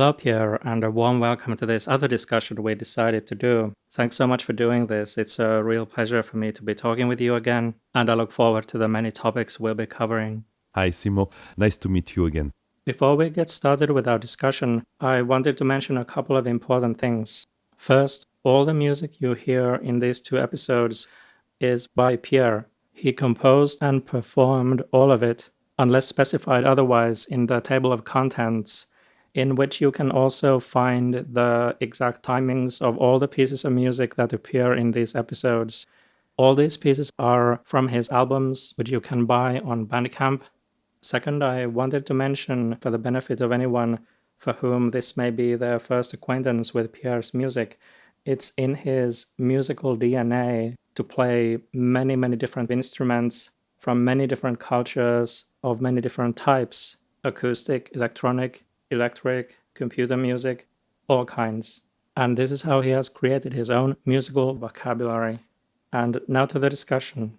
Hello, Pierre, and a warm welcome to this other discussion we decided to do. Thanks so much for doing this. It's a real pleasure for me to be talking with you again, and I look forward to the many topics we'll be covering. Hi, Simo. Nice to meet you again. Before we get started with our discussion, I wanted to mention a couple of important things. First, all the music you hear in these two episodes is by Pierre. He composed and performed all of it, unless specified otherwise in the table of contents, in which you can also find the exact timings of all the pieces of music that appear in these episodes. All these pieces are from his albums, which you can buy on Bandcamp. Second, I wanted to mention, for the benefit of anyone for whom this may be their first acquaintance with Pierre's music, it's in his musical DNA to play many, many different instruments from many different cultures of many different types: acoustic, electronic, electric, computer music, all kinds. And this is how he has created his own musical vocabulary. And now to the discussion.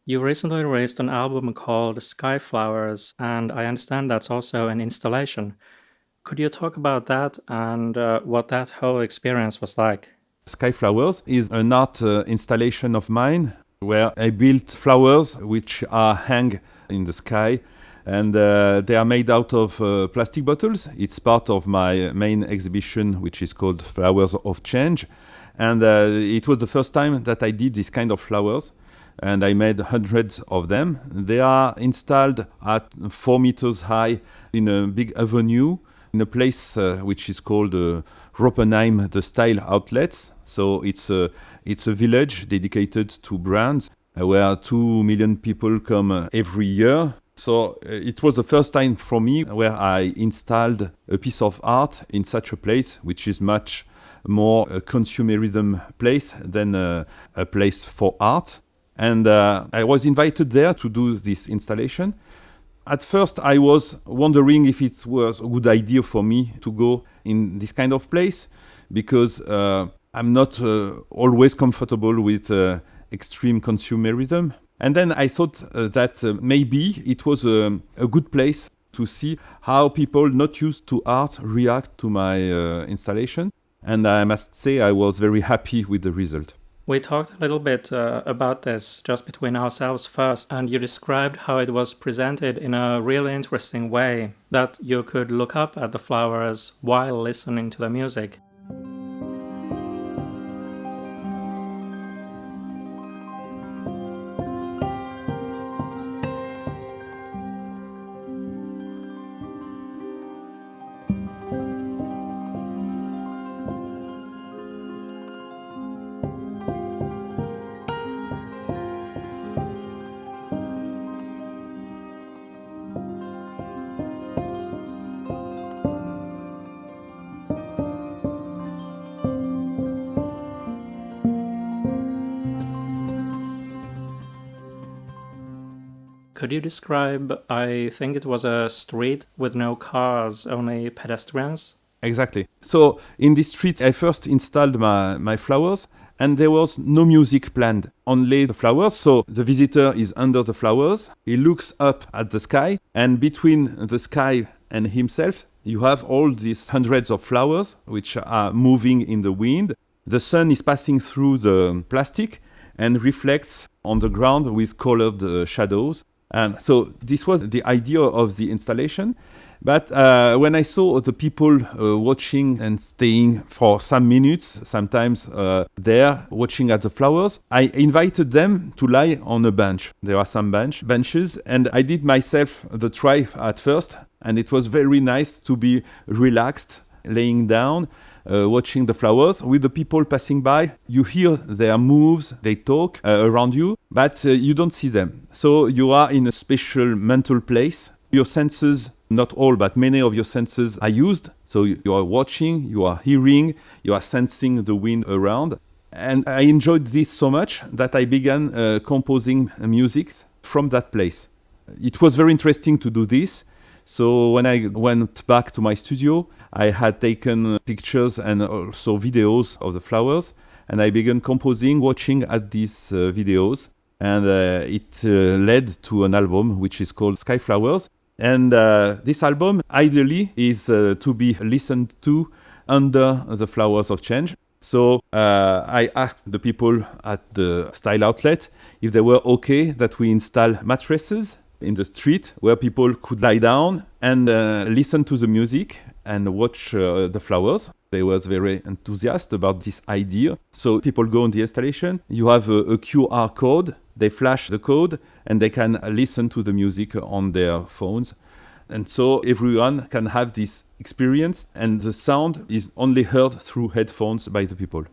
You recently released an album called Sky Flowers, and I understand that's also an installation. Could you talk about that and what that whole experience was like? Sky Flowers is an art installation of mine where I built flowers which are hang in the sky, and they are made out of plastic bottles. It's part of my main exhibition, which is called Flowers of Change. And it was the first time that I did this kind of flowers, and I made hundreds of them. They are installed at 4 meters high in a big avenue in a place which is called Roppenheim, the Style Outlets. So it's a village dedicated to brands where 2 million people come every year. So it was the first time for me where I installed a piece of art in such a place, which is much more a consumerism place than a place for art. And I was invited there to do this installation. At first, I was wondering if it was a good idea for me to go in this kind of place, because I'm not always comfortable with extreme consumerism. And then I thought that maybe it was a good place to see how people not used to art react to my installation. And I must say I was very happy with the result. We talked a little bit about this just between ourselves first, and you described how it was presented in a really interesting way, that you could look up at the flowers while listening to the music. Could you describe, I think it was a street with no cars, only pedestrians? Exactly. So in this street, I first installed my flowers, and there was no music planned, only the flowers. So the visitor is under the flowers, he looks up at the sky, and between the sky and himself, you have all these hundreds of flowers which are moving in the wind. The sun is passing through the plastic and reflects on the ground with colored shadows. And so this was the idea of the installation. But when I saw the people watching and staying for some minutes, sometimes there watching at the flowers, I invited them to lie on a bench. There are some benches, and I did myself the try at first, and it was very nice to be relaxed, laying down, watching the flowers with the people passing by. You hear their moves, they talk around you, but you don't see them. So you are in a special mental place. Your senses, not all, but many of your senses are used. So you are watching, you are hearing, you are sensing the wind around. And I enjoyed this so much that I began composing music from that place. It was very interesting to do this. So when I went back to my studio, I had taken pictures and also videos of the flowers, and I began composing, watching at these videos, and it led to an album which is called Sky Flowers. And this album, ideally, is to be listened to under the Flowers of Change. So I asked the people at the style outlet if they were okay that we install mattresses in the street where people could lie down and listen to the music and watch the flowers. They was very enthusiastic about this idea. So people go on the installation, you have a QR code, they flash the code, and they can listen to the music on their phones. And so everyone can have this experience, and the sound is only heard through headphones by the people.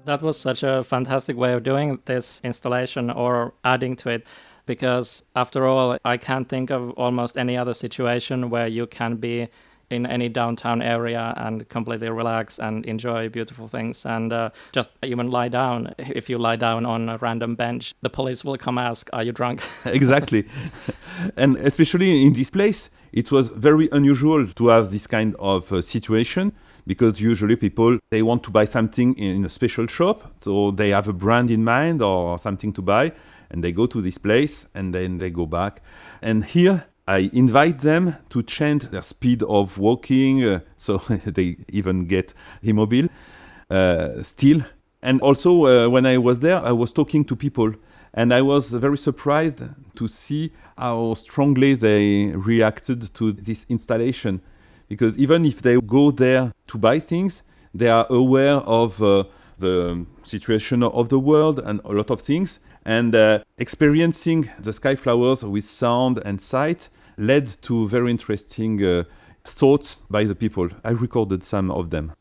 That was such a fantastic way of doing this installation or adding to it, because after all, I can't think of almost any other situation where you can be in any downtown area and completely relax and enjoy beautiful things and just even lie down. If you lie down on a random bench, the police will come ask, are you drunk? Exactly. And especially in this place, it was very unusual to have this kind of situation, because usually people, they want to buy something in a special shop, so they have a brand in mind or something to buy, and they go to this place and then they go back. And here I invite them to change their speed of walking, so they even get immobile still. And also when I was there, I was talking to people, and I was very surprised to see how strongly they reacted to this installation. Because even if they go there to buy things, they are aware of the situation of the world and a lot of things. And experiencing the sky flowers with sound and sight led to very interesting thoughts by the people. I recorded some of them.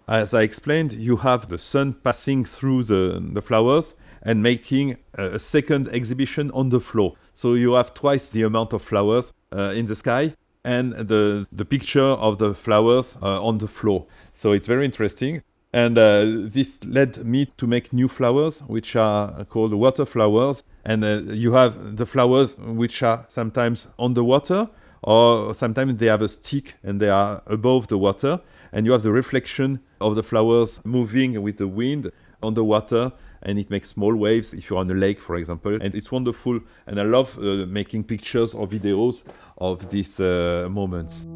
As I explained, you have the sun passing through the flowers and making a second exhibition on the floor. So you have twice the amount of flowers in the sky and the picture of the flowers on the floor. So it's very interesting. And this led me to make new flowers, which are called water flowers. And you have the flowers which are sometimes on the water, or sometimes they have a stick and they are above the water. And you have the reflection of the flowers moving with the wind on the water, and it makes small waves if you're on a lake, for example. And it's wonderful. And I love making pictures or videos of these moments.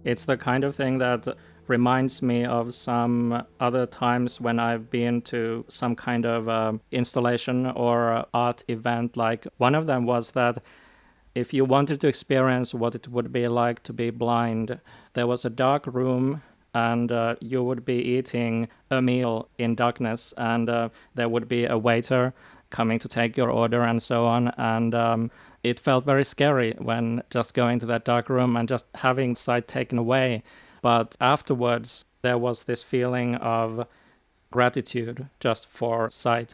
It's the kind of thing that reminds me of some other times when I've been to some kind of installation or art event. Like one of them was that if you wanted to experience what it would be like to be blind, there was a dark room and you would be eating a meal in darkness, and there would be a waiter coming to take your order and so on. And it felt very scary when just going to that dark room and just having sight taken away. But afterwards, there was this feeling of gratitude just for sight.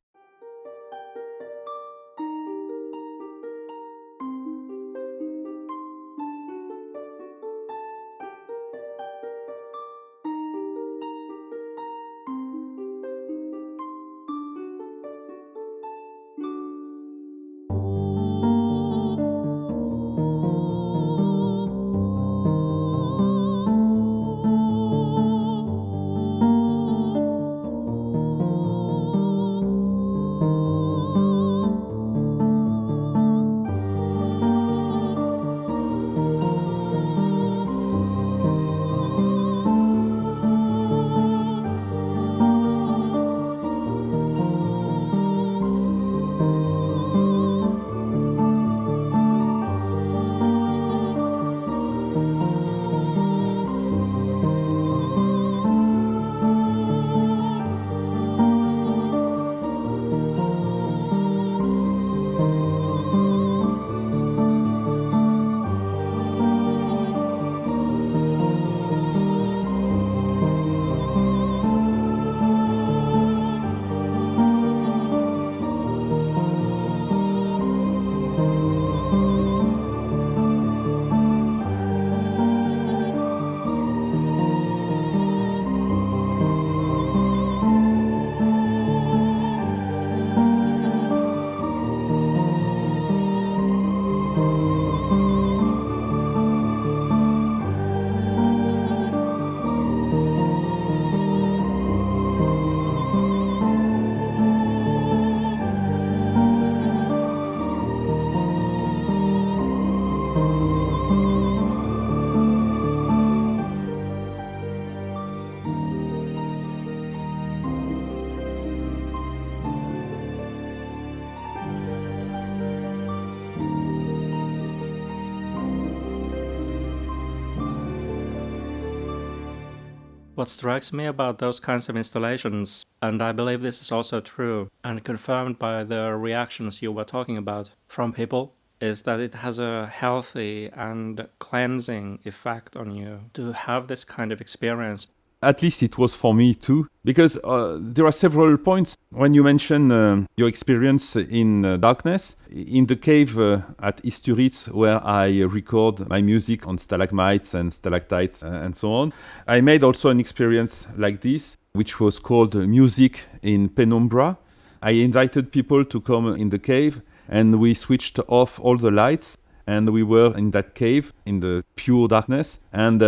What strikes me about those kinds of installations, and I believe this is also true and confirmed by the reactions you were talking about from people, is that it has a healthy and cleansing effect on you to have this kind of experience. At least it was for me too, because there are several points when you mention your experience in darkness. In the cave at Isturitz, where I record my music on stalagmites and stalactites and so on, I made also an experience like this, which was called Music in Penumbra. I invited people to come in the cave, and we switched off all the lights. And we were in that cave in the pure darkness, and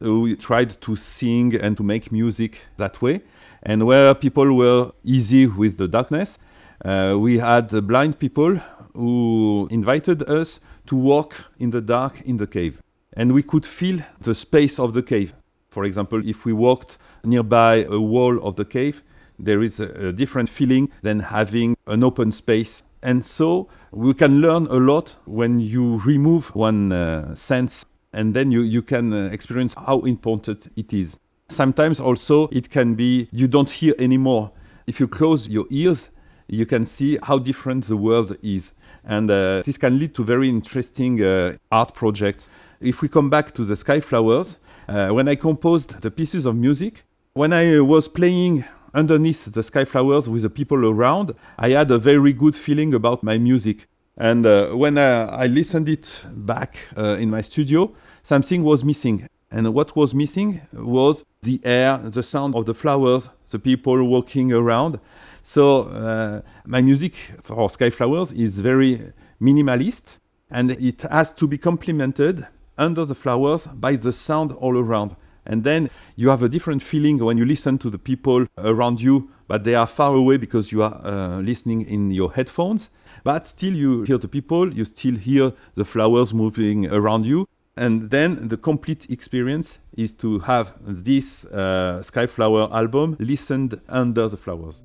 we tried to sing and to make music that way. And where people were easy with the darkness, we had blind people who invited us to walk in the dark in the cave. And we could feel the space of the cave. For example, if we walked nearby a wall of the cave, there is a different feeling than having an open space. And so we can learn a lot when you remove one sense, and then you can experience how important it is. Sometimes also it can be you don't hear anymore. If you close your ears, you can see how different the world is. And this can lead to very interesting art projects. If we come back to the sky flowers, when I composed the pieces of music, when I was playing underneath the sky flowers with the people around, I had a very good feeling about my music. And when I listened it back in my studio, something was missing. And what was missing was the air, the sound of the flowers, the people walking around. So my music for sky flowers is very minimalist, and it has to be complemented under the flowers by the sound all around. And then you have a different feeling when you listen to the people around you, but they are far away because you are listening in your headphones. But still you hear the people, you still hear the flowers moving around you. And then the complete experience is to have this Sky Flower album listened under the flowers.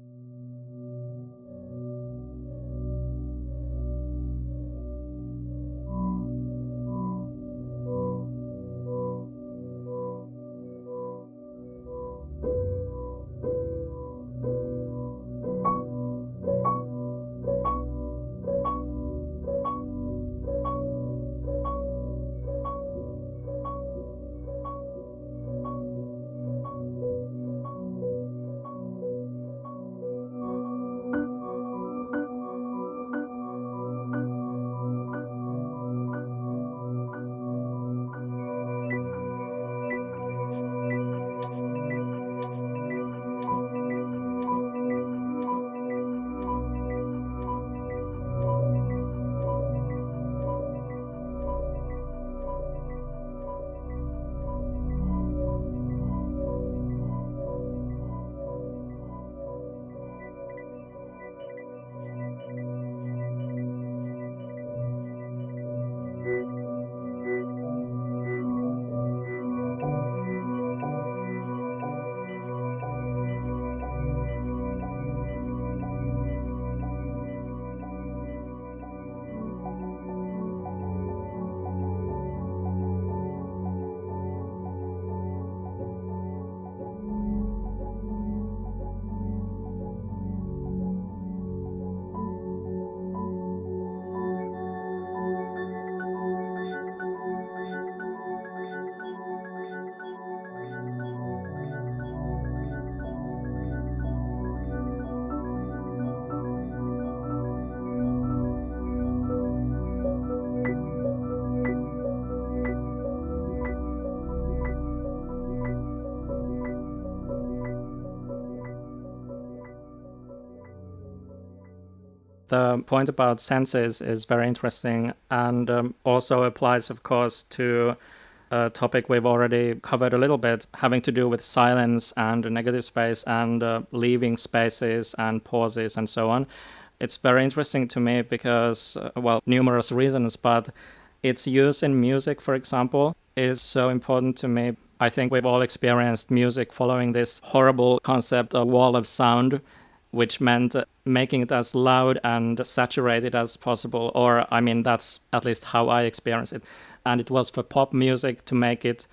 The point about senses is very interesting and also applies, of course, to a topic we've already covered a little bit, having to do with silence and negative space and leaving spaces and pauses and so on. It's very interesting to me because, numerous reasons, but its use in music, for example, is so important to me. I think we've all experienced music following this horrible concept of wall of sound, which meant making it as loud and saturated as possible. Or, that's at least how I experience it. And it was for pop music to make it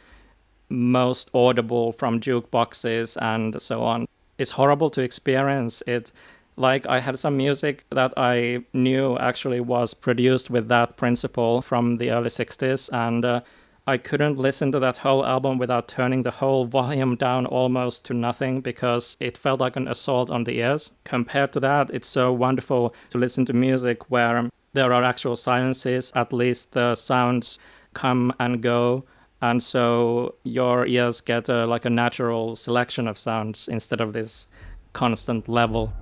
most audible from jukeboxes and so on. It's horrible to experience it. Like, I had some music that I knew actually was produced with that principle from the early 60s, and I couldn't listen to that whole album without turning the whole volume down almost to nothing because it felt like an assault on the ears. Compared to that, it's so wonderful to listen to music where there are actual silences, at least the sounds come and go, and so your ears get like a natural selection of sounds instead of this constant level.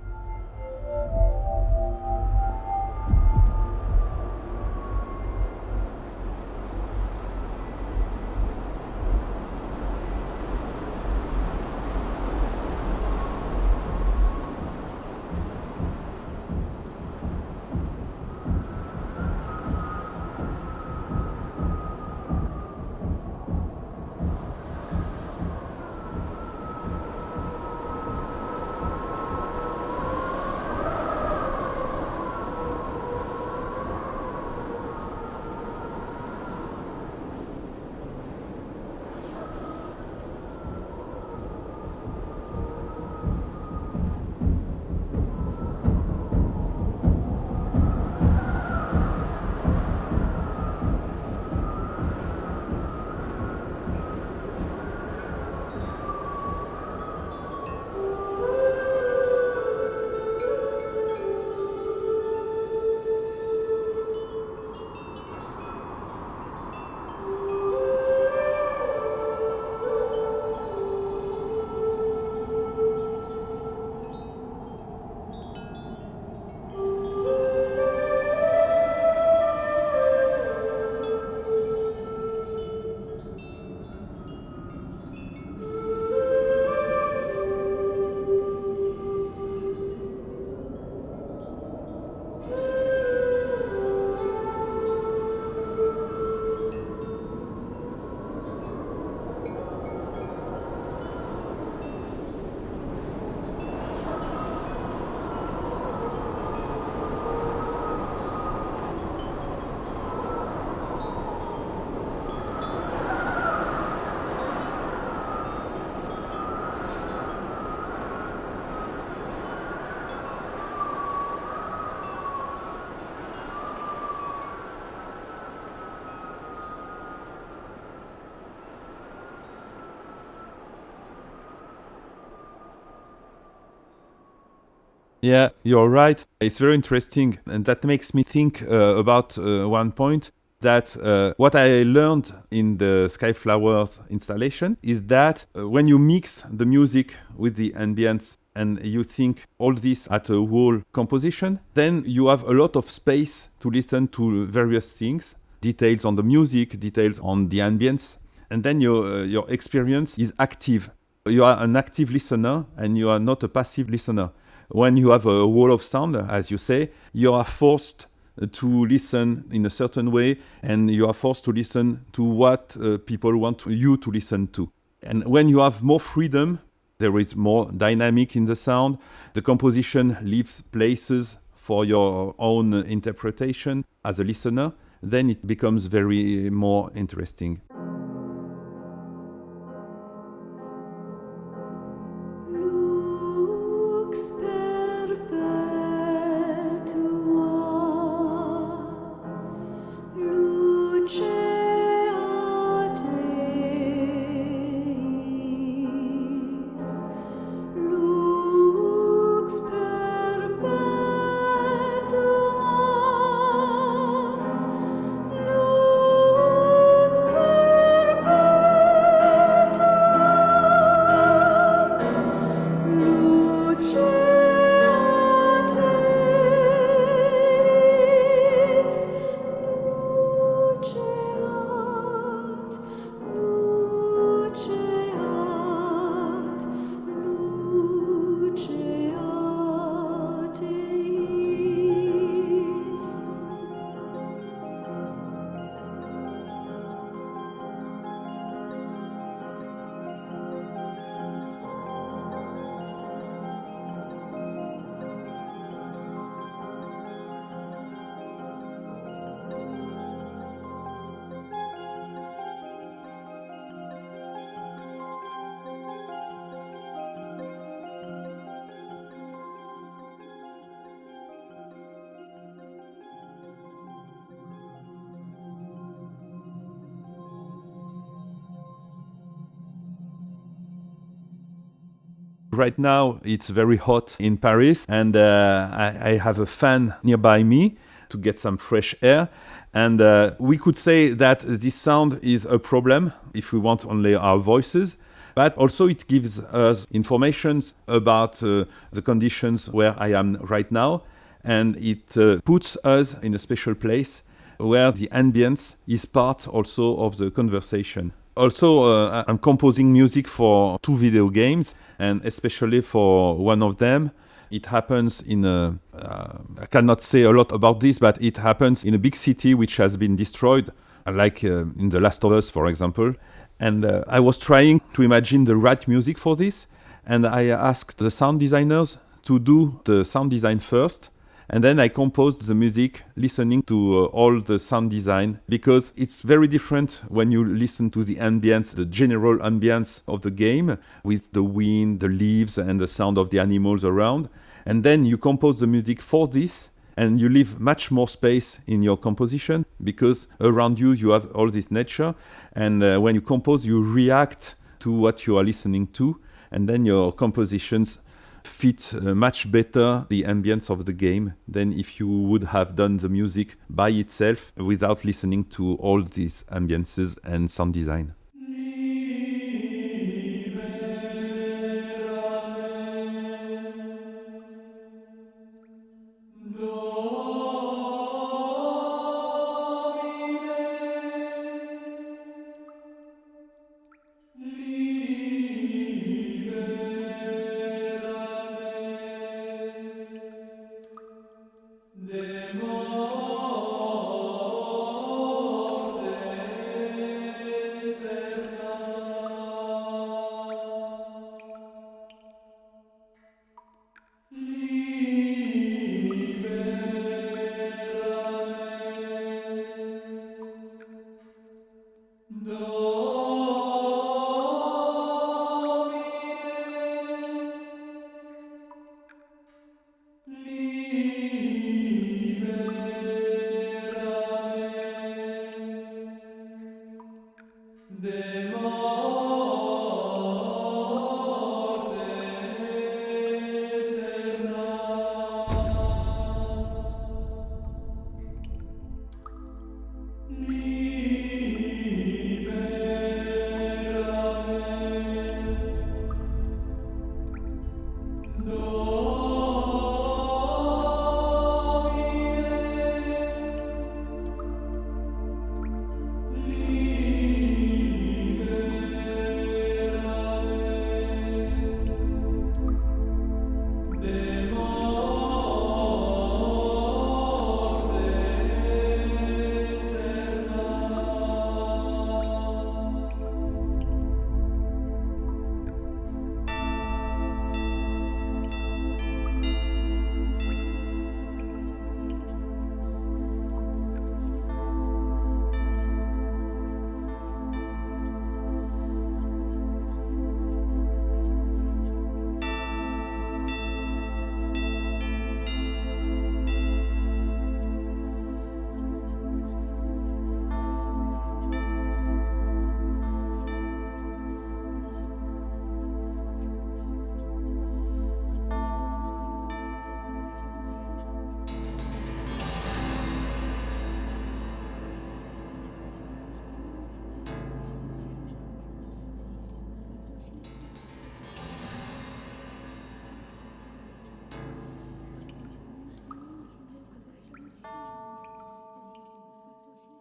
Yeah, you're right. It's very interesting. And that makes me think about one point that what I learned in the Skyflowers installation is that when you mix the music with the ambience and you think all this at a whole composition, then you have a lot of space to listen to various things, details on the music, details on the ambience, and then your experience is active. You are an active listener and you are not a passive listener. When you have a wall of sound, as you say, you are forced to listen in a certain way, and you are forced to listen to what people want you to listen to. And when you have more freedom, there is more dynamic in the sound. The composition leaves places for your own interpretation as a listener. Then it becomes very more interesting. Lux Right now, it's very hot in Paris, and I have a fan nearby me to get some fresh air. And we could say that this sound is a problem if we want only our voices, but also it gives us information about the conditions where I am right now, and it puts us in a special place where the ambience is part also of the conversation. Also, I'm composing music for 2 video games, and especially for one of them. It happens in I cannot say a lot about this, but it happens in a big city which has been destroyed, like in The Last of Us, for example. And I was trying to imagine the right music for this, and I asked the sound designers to do the sound design first, and then I composed the music listening to all the sound design, because it's very different when you listen to the ambience, the general ambience of the game, with the wind, the leaves, and the sound of the animals around. And then you compose the music for this, and you leave much more space in your composition, because around you, you have all this nature. And when you compose, you react to what you are listening to, and then your compositions fit much better the ambience of the game than if you would have done the music by itself without listening to all these ambiences and sound design.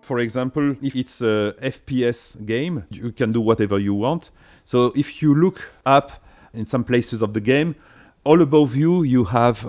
For example, if it's a FPS game, you can do whatever you want. So if you look up in some places of the game, all above you, you have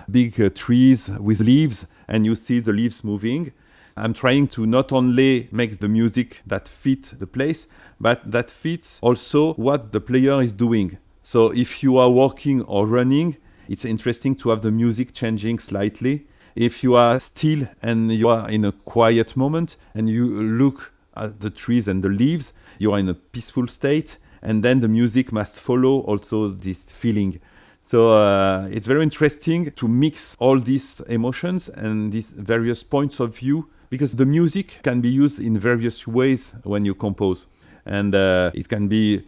big trees with leaves, and you see the leaves moving. I'm trying to not only make the music that fit the place, but that fits also what the player is doing. So if you are walking or running, it's interesting to have the music changing slightly. If you are still and you are in a quiet moment and you look at the trees and the leaves, you are in a peaceful state, and then the music must follow also this feeling. So it's very interesting to mix all these emotions and these various points of view, because the music can be used in various ways when you compose. And it can be,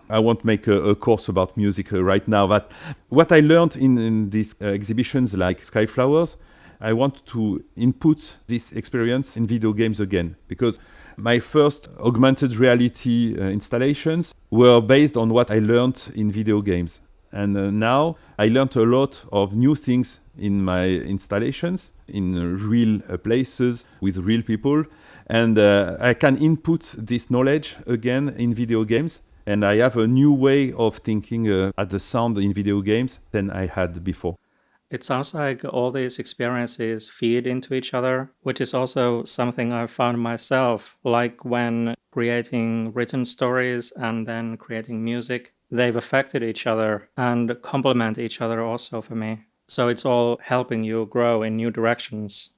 I won't make a course about music right now, but what I learned in these exhibitions like Skyflowers, I want to input this experience in video games again, because my first augmented reality installations were based on what I learned in video games. And now I learned a lot of new things in my installations, in real places with real people. And I can input this knowledge again in video games. And I have a new way of thinking at the sound in video games than I had before. It sounds like all these experiences feed into each other, which is also something I've found myself, like when creating written stories and then creating music. They've affected each other and complement each other also for me. So it's all helping you grow in new directions.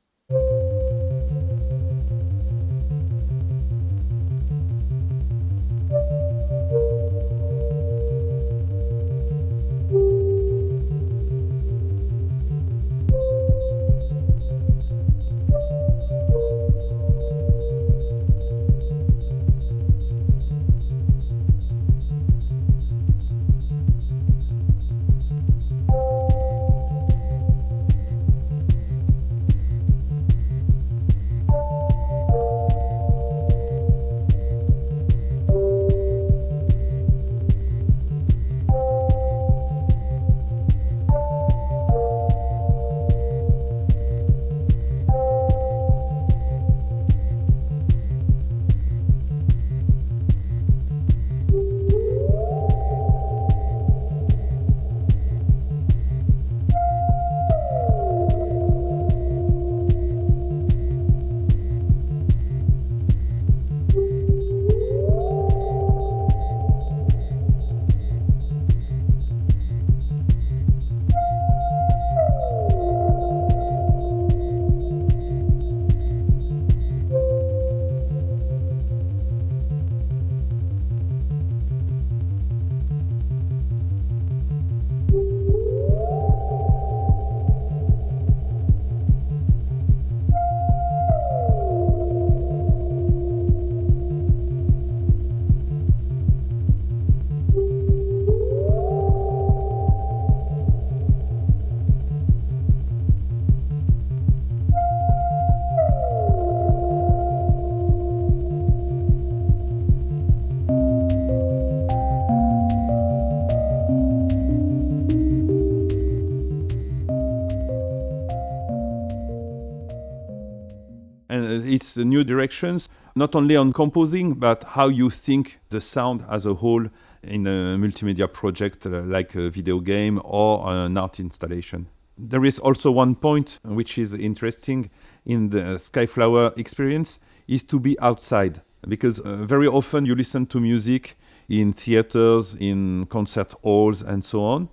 And it's new directions, not only on composing, but how you think the sound as a whole in a multimedia project like a video game or an art installation. There is also one point which is interesting in the Skyflower experience is to be outside, because very often you listen to music in theaters, in concert halls and so on.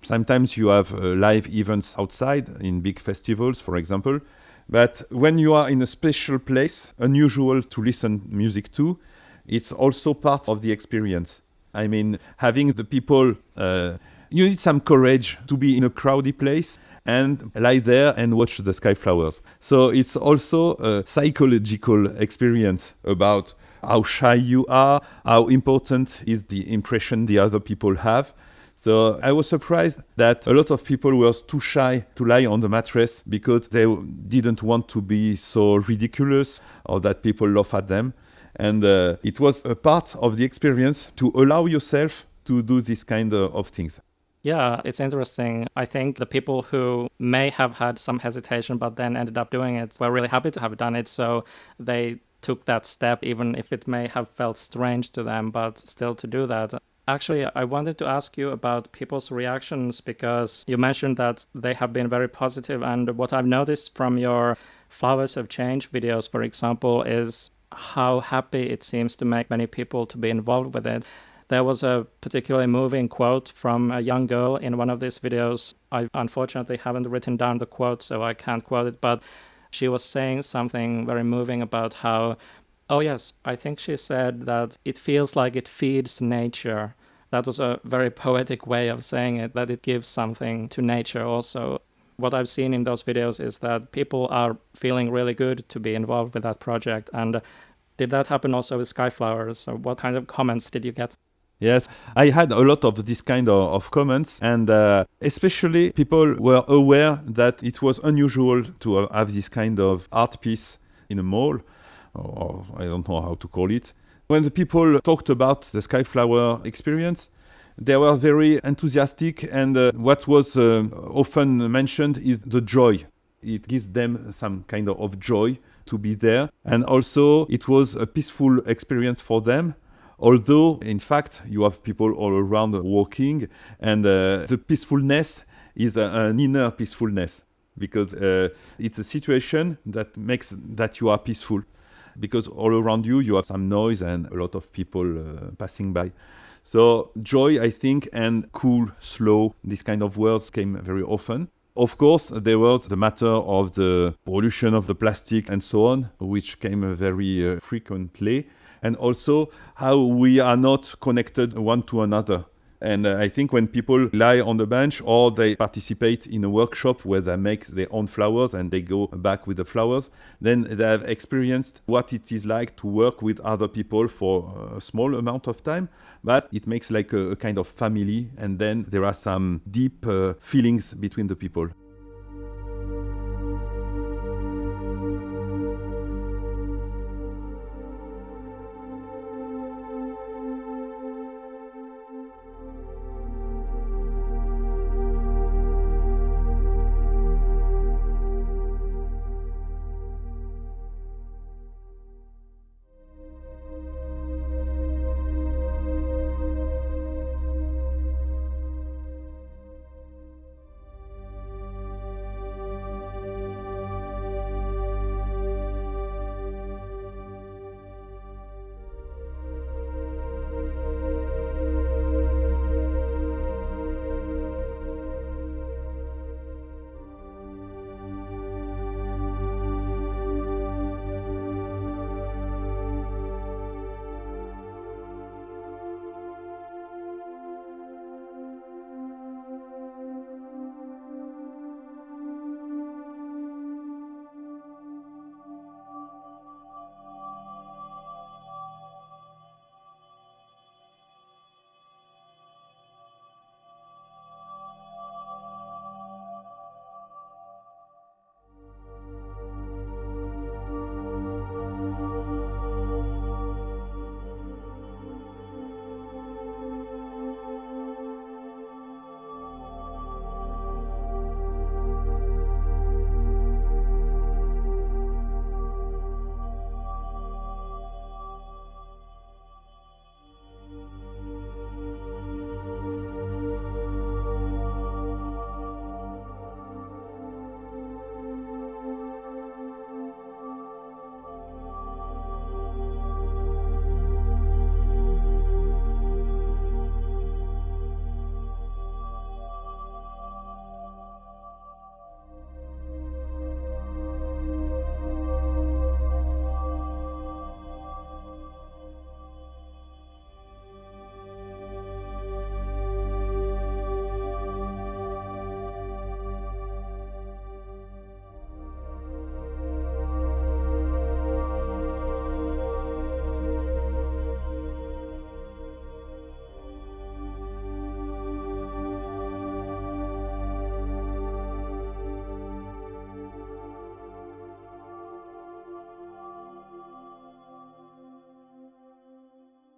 Sometimes you have live events outside in big festivals, for example. But when you are in a special place, unusual to listen music to, it's also part of the experience. I mean, having the people, you need some courage to be in a crowded place and lie there and watch the Skyflowers. So it's also a psychological experience about how shy you are, how important is the impression the other people have. So I was surprised that a lot of people were too shy to lie on the mattress because they didn't want to be so ridiculous or that people laugh at them. And it was a part of the experience to allow yourself to do this kind of things. Yeah, it's interesting. I think the people who may have had some hesitation but then ended up doing it were really happy to have done it. So they took that step, even if it may have felt strange to them, but still to do that. Actually, I wanted to ask you about people's reactions because you mentioned that they have been very positive. And what I've noticed from your Flowers of Change videos, for example, is how happy it seems to make many people to be involved with it. There was a particularly moving quote from a young girl in one of these videos. I unfortunately haven't written down the quote, so I can't quote it, but she was saying something very moving about how, oh yes, I think she said that it feels like it feeds nature. That was a very poetic way of saying it, that it gives something to nature also. What I've seen in those videos is that people are feeling really good to be involved with that project. And Did that happen also with Skyflowers? So what kind of comments did you get? Yes, I had a lot of this kind of comments, and especially people were aware that it was unusual to have this kind of art piece in a mall, or I don't know how to call it. When the people talked about the Skyflower experience, they were very enthusiastic, and what was often mentioned is the joy. It gives them some kind of joy to be there, and also it was a peaceful experience for them. Although, in fact, you have people all around walking, and the peacefulness is an inner peacefulness, because it's a situation that makes that you are peaceful, because all around you, you have some noise and a lot of people passing by. So joy, I think, and cool, slow, these kind of words came very often. Of course, there was the matter of the pollution of the plastic and so on, which came very frequently. And also how we are not connected one to another. And I think when people lie on the bench or they participate in a workshop where they make their own flowers and they go back with the flowers, then they have experienced what it is like to work with other people for a small amount of time. But it makes like a kind of family, and then there are some deep feelings between the people.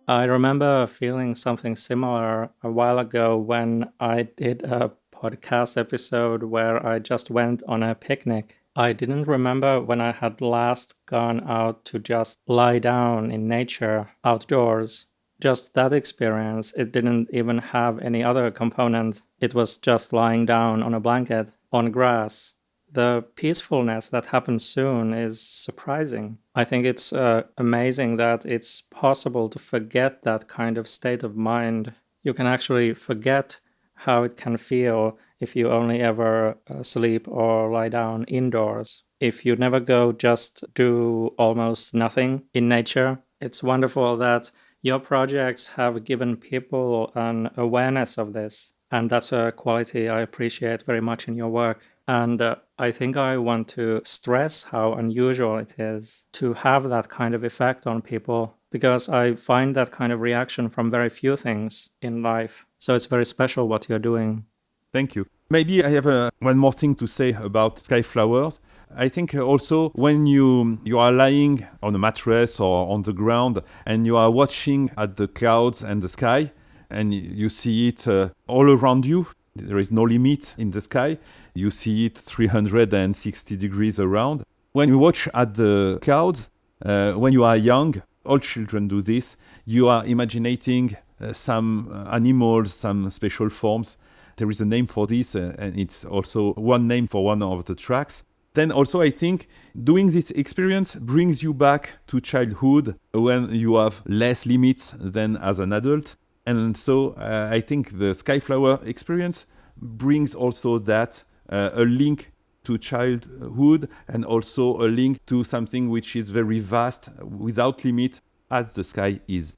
I remember feeling something similar a while ago when I did a podcast episode where I just went on a picnic. I didn't remember when I had last gone out to just lie down in nature outdoors. Just that experience, it didn't even have any other component. It was just lying down on a blanket, on grass. The peacefulness that happens soon is surprising. I think it's amazing that it's possible to forget that kind of state of mind. You can actually forget how it can feel if you only ever sleep or lie down indoors. If you never go, just do almost nothing in nature. It's wonderful that your projects have given people an awareness of this, and that's a quality I appreciate very much in your work. And I think I want to stress how unusual it is to have that kind of effect on people, because I find that kind of reaction from very few things in life. So it's very special what you're doing. Thank you. Maybe I have one more thing to say about sky flowers. I think also when you are lying on a mattress or on the ground and you are watching at the clouds and the sky, and you see it all around you, there is no limit in the sky. You see it 360 degrees around. When you watch at the clouds, when you are young, all children do this, you are imagining some animals, some special forms. There is a name for this, and it's also one name for one of the tracks. Then also I think doing this experience brings you back to childhood when you have less limits than as an adult. And so I think the Skyflower experience brings also that, a link to childhood and also a link to something which is very vast, without limit, as the sky is.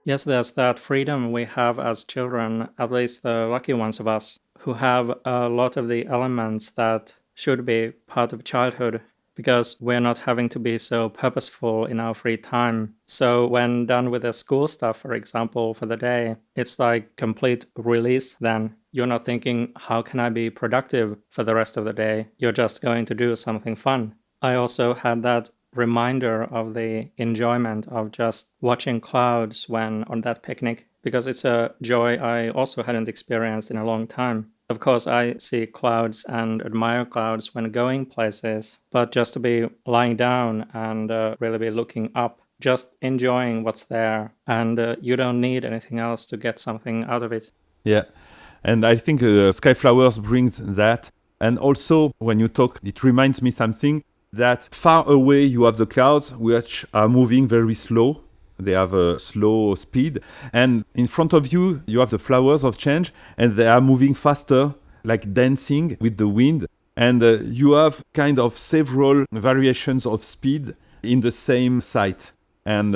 Yes, there's that freedom we have as children, at least the lucky ones of us, who have a lot of the elements that should be part of childhood, because we're not having to be so purposeful in our free time. So when done with the school stuff, for example, for the day, it's like complete release then. You're not thinking, how can I be productive for the rest of the day? You're just going to do something fun. I also had that reminder of the enjoyment of just watching clouds when on that picnic. because it's a joy I also hadn't experienced in a long time. Of course, I see clouds and admire clouds when going places, but just to be lying down and really be looking up, just enjoying what's there, and you don't need anything else to get something out of it. Yeah, and I think Sky Flowers brings that. And also, when you talk, it reminds me something that far away you have the clouds, which are moving very slow. They have a slow speed. And in front of you, you have the flowers of change, and they are moving faster, like dancing with the wind. And you have kind of several variations of speed in the same site. And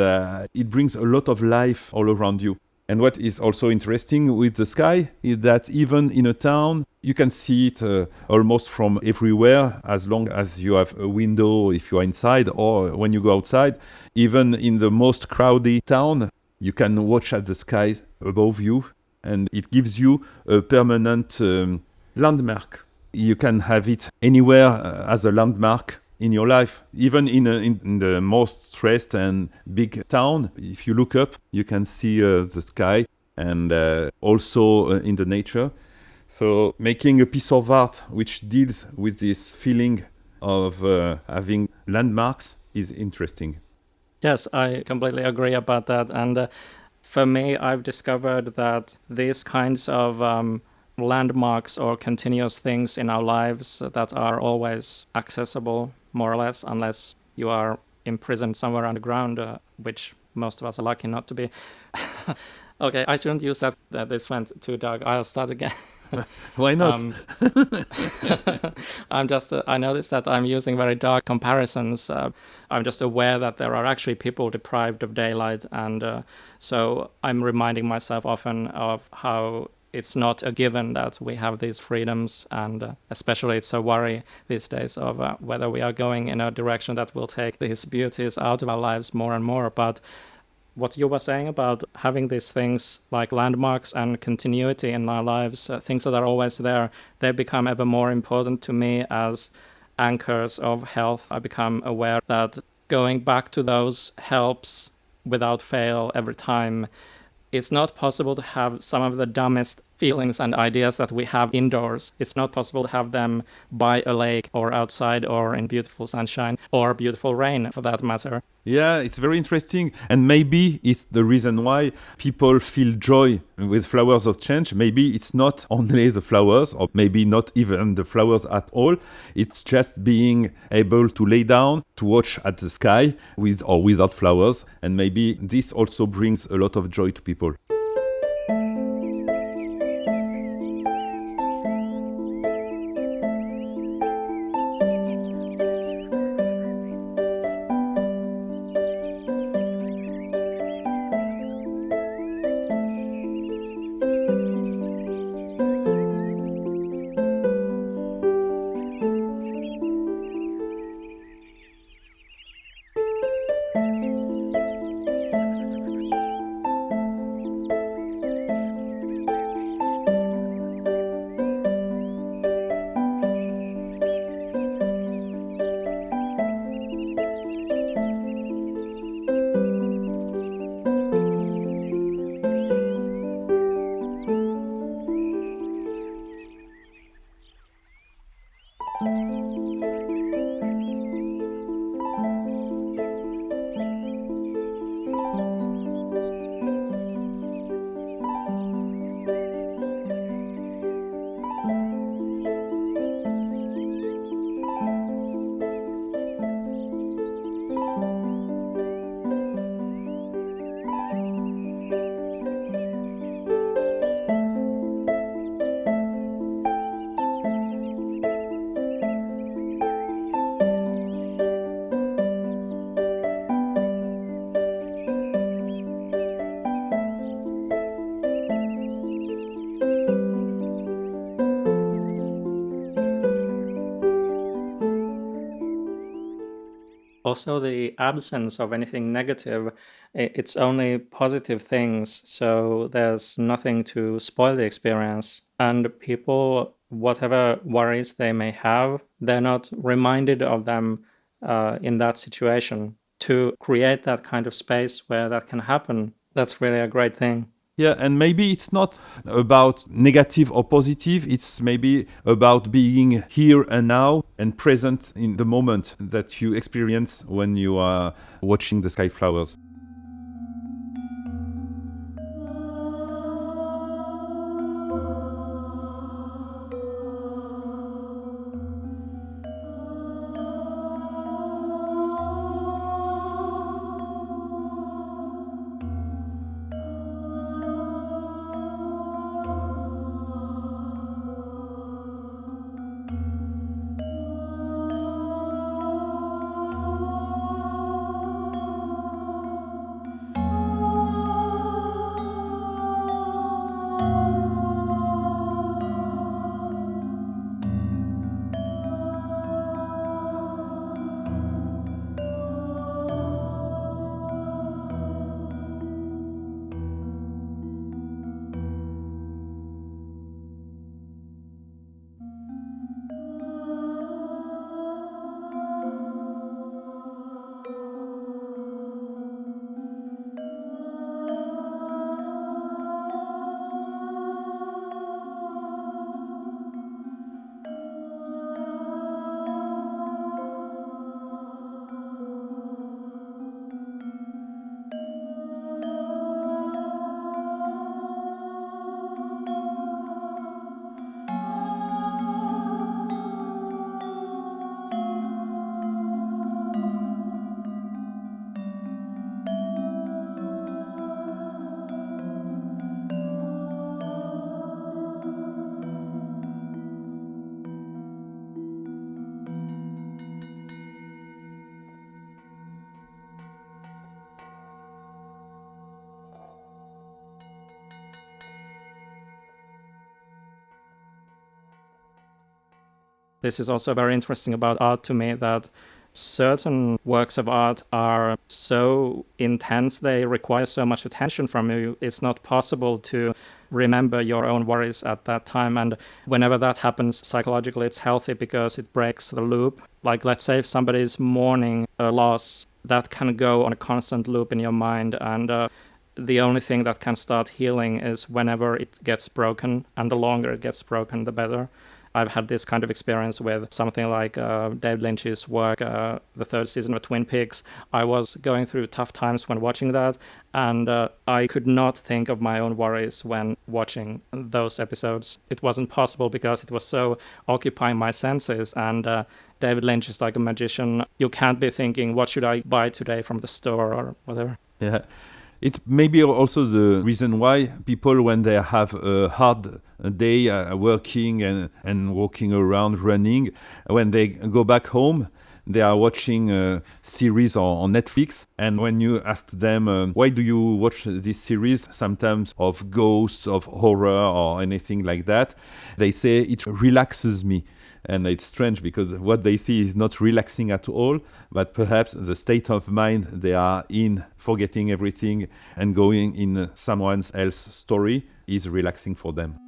it brings a lot of life all around you. And what is also interesting with the sky is that even in a town, you can see it almost from everywhere, as long as you have a window if you are inside or when you go outside. Even in the most crowded town, you can watch at the sky above you, and it gives you a permanent landmark. You can have it anywhere as a landmark in your life, even in the most stressed and big town. If you look up, you can see the sky, and also in the nature. So making a piece of art which deals with this feeling of having landmarks is interesting. Yes, I completely agree about that. And for me, I've discovered that these kinds of landmarks or continuous things in our lives that are always accessible, more or less, unless you are imprisoned somewhere underground, which most of us are lucky not to be. Okay, I shouldn't use that. This went too dark. I'll start again. Why not? I noticed that I'm using very dark comparisons. I'm just aware that there are actually people deprived of daylight. And so I'm reminding myself often of how it's not a given that we have these freedoms, and especially it's a worry these days of whether we are going in a direction that will take these beauties out of our lives more and more. But what you were saying about having these things like landmarks and continuity in our lives, things that are always there, they become ever more important to me as anchors of health. I become aware that going back to those helps without fail every time. It's not possible to have some of the dumbest feelings and ideas that we have indoors. It's not possible to have them by a lake or outside or in beautiful sunshine or beautiful rain, for that matter. Yeah, it's very interesting. And maybe it's the reason why people feel joy with flowers of change. Maybe it's not only the flowers, or maybe not even the flowers at all. It's just being able to lay down, to watch at the sky with or without flowers. And maybe this also brings a lot of joy to people. Also, the absence of anything negative, it's only positive things, so there's nothing to spoil the experience. And people, whatever worries they may have, they're not reminded of them in that situation. To create that kind of space where that can happen, that's really a great thing. Yeah, and maybe it's not about negative or positive, it's maybe about being here and now and present in the moment that you experience when you are watching the sky flowers. This is also very interesting about art to me, that certain works of art are so intense, they require so much attention from you, it's not possible to remember your own worries at that time. And whenever that happens, psychologically it's healthy because it breaks the loop. Like, let's say if somebody's mourning a loss, that can go on a constant loop in your mind, and the only thing that can start healing is whenever it gets broken, and the longer it gets broken, the better. I've had this kind of experience with something like David Lynch's work, the third season of Twin Peaks. I was going through tough times when watching that, and I could not think of my own worries when watching those episodes. It wasn't possible because it was so occupying my senses, and David Lynch is like a magician. You can't be thinking, what should I buy today from the store or whatever. Yeah. It's maybe also the reason why people, when they have a hard day working and walking around, running, when they go back home, they are watching a series on Netflix. And when you ask them, why do you watch this series, sometimes of ghosts, of horror or anything like that, they say it relaxes me. And it's strange because what they see is not relaxing at all, but perhaps the state of mind they are in, forgetting everything and going in someone else's story, is relaxing for them.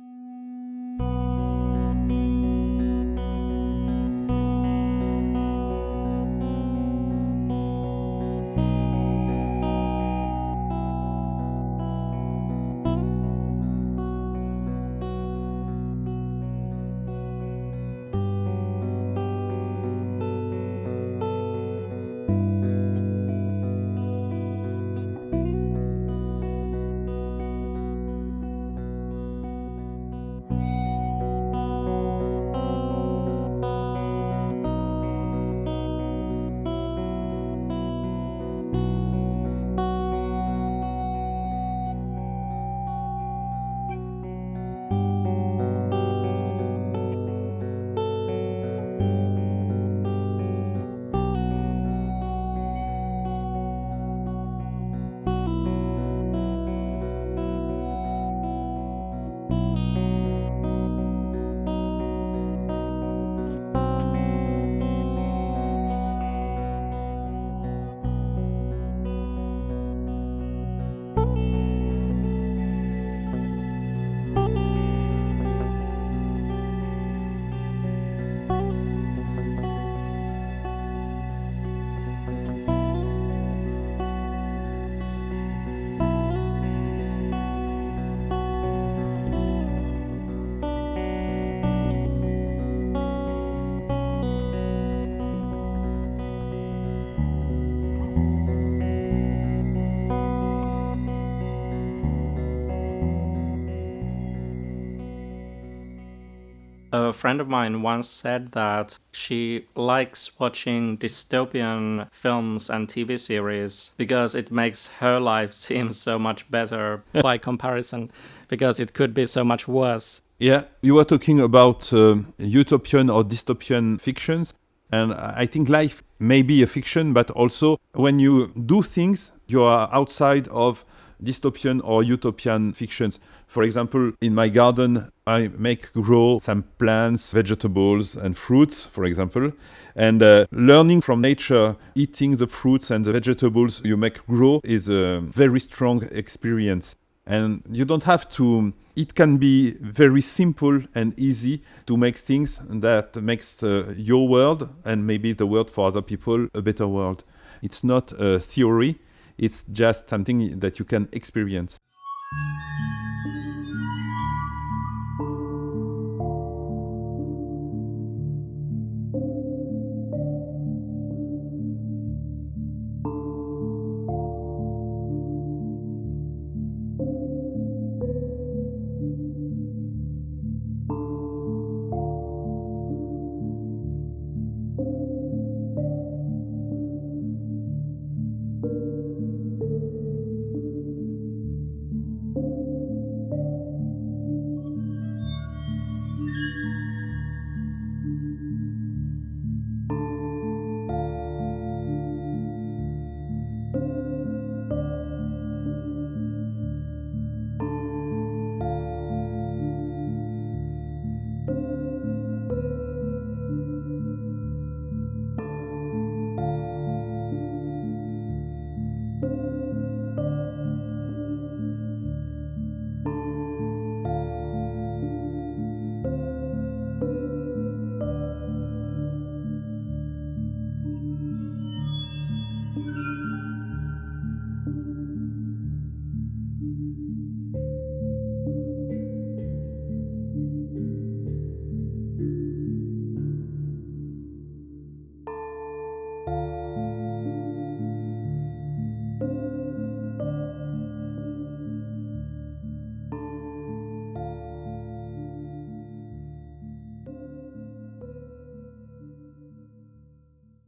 A friend of mine once said that she likes watching dystopian films and TV series because it makes her life seem so much better by comparison, because it could be so much worse. Yeah, you were talking about utopian or dystopian fictions, and I think life may be a fiction, but also when you do things, you are outside of dystopian or utopian fictions. For example, in my garden, I make grow some plants, vegetables, and fruits, for example. And learning from nature, eating the fruits and the vegetables you make grow is a very strong experience. And you don't have to, it can be very simple and easy to make things that makes your world and maybe the world for other people a better world. It's not a theory, it's just something that you can experience.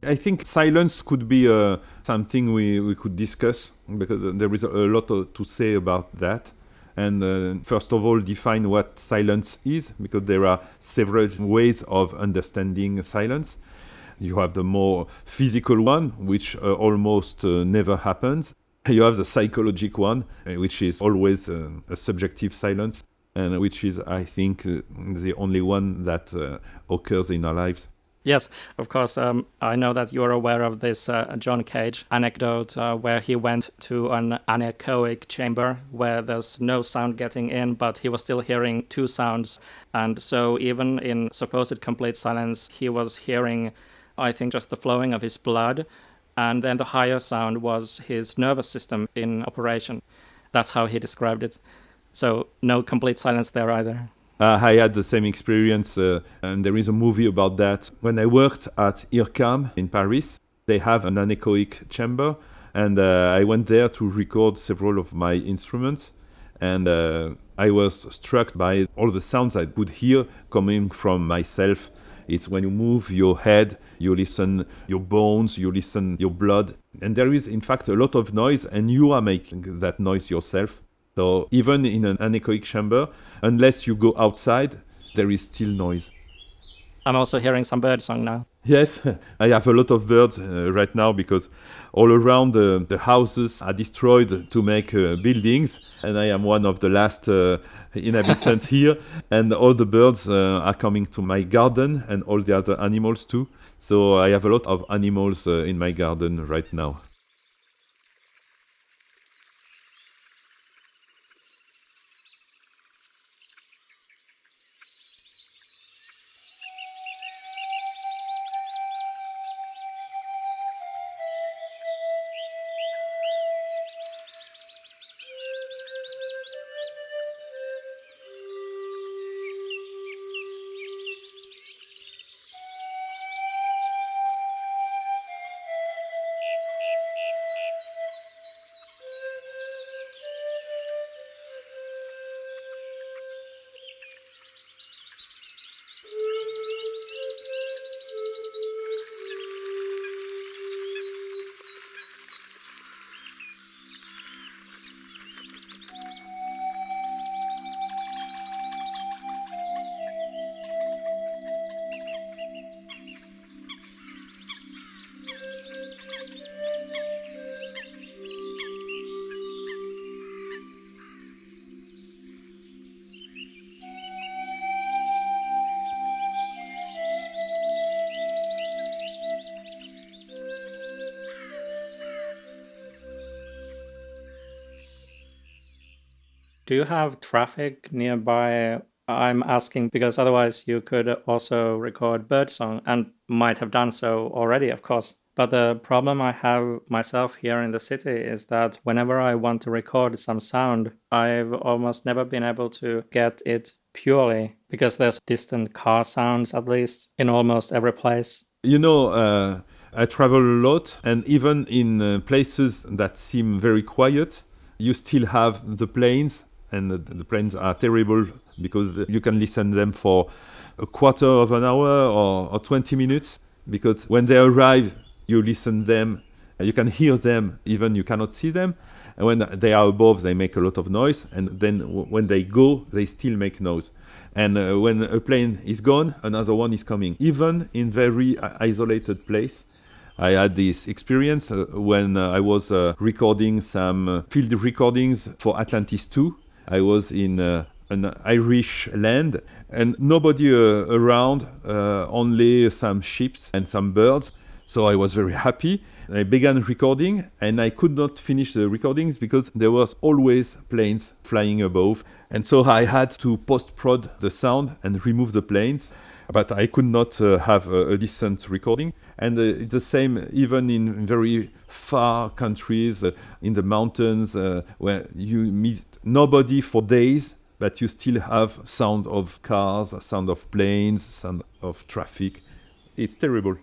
I think silence could be something we could discuss because there is a lot to say about that. And first of all, define what silence is, because there are several ways of understanding silence. You have the more physical one, which almost never happens. You have the psychological one, which is always a subjective silence, and which is, I think, the only one that occurs in our lives. Yes, of course. I know that you're aware of this John Cage anecdote where he went to an anechoic chamber where there's no sound getting in, but he was still hearing two sounds. And so even in supposed complete silence, he was hearing, I think, just the flowing of his blood. And then the higher sound was his nervous system in operation. That's how he described it. So no complete silence there either. I had the same experience, and there is a movie about that. When I worked at IRCAM in Paris, they have an anechoic chamber, and I went there to record several of my instruments, and I was struck by all the sounds I could hear coming from myself. It's when you move your head, you listen your bones, you listen your blood, and there is in fact a lot of noise, and you are making that noise yourself. So even in an anechoic chamber, unless you go outside, there is still noise. I'm also hearing some birdsong now. Yes, I have a lot of birds right now because all around the houses are destroyed to make buildings, and I am one of the last inhabitants here, and all the birds are coming to my garden and all the other animals too. So I have a lot of animals in my garden right now. Do you have traffic nearby? I'm asking because otherwise you could also record Birdsong and might have done so already, of course. But the problem I have myself here in the city is that whenever I want to record some sound, I've almost never been able to get it purely because there's distant car sounds, at least, in almost every place. I travel a lot, and even in places that seem very quiet, you still have the planes, and the planes are terrible because you can listen to them for a quarter of an hour or 20 minutes, because when they arrive, you listen them, you can hear them, even you cannot see them. And when they are above, they make a lot of noise, and then when they go, they still make noise. And when a plane is gone, another one is coming. Even in very isolated place, I had this experience when I was recording some field recordings for Atlantis 2. I was in an Irish land, and nobody around, only some ships and some birds. So I was very happy. I began recording, and I could not finish the recordings because there was always planes flying above. And so I had to post-prod the sound and remove the planes. But I could not have a decent recording. And it's the same even in very far countries, in the mountains, where you meet nobody for days, but you still have sound of cars, sound of planes, sound of traffic. It's terrible.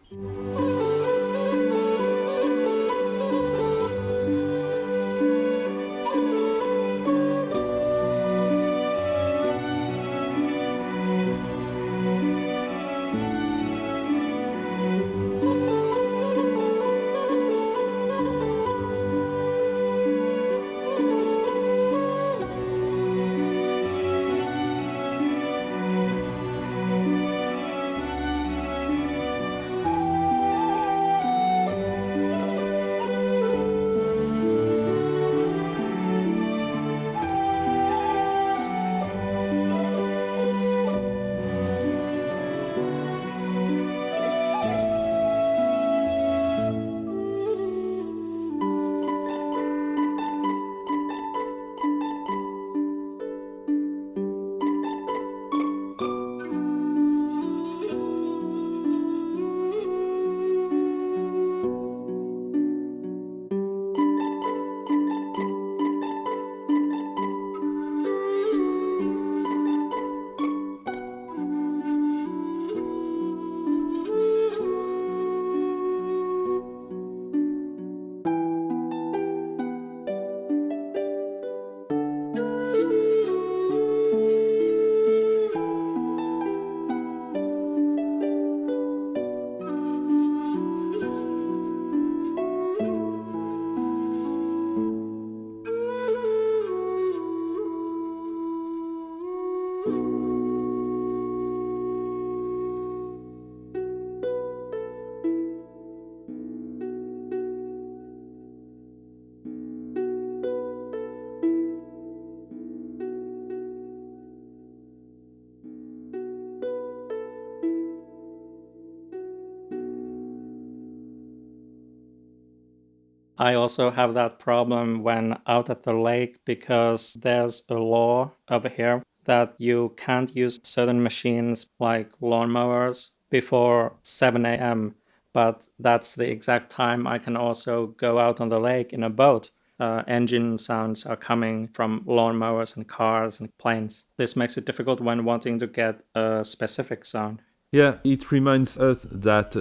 I also have that problem when out at the lake because there's a law over here that you can't use certain machines like lawnmowers before 7 a.m. But that's the exact time I can also go out on the lake in a boat. Engine sounds are coming from lawnmowers and cars and planes. This makes it difficult when wanting to get a specific sound. Yeah, it reminds us that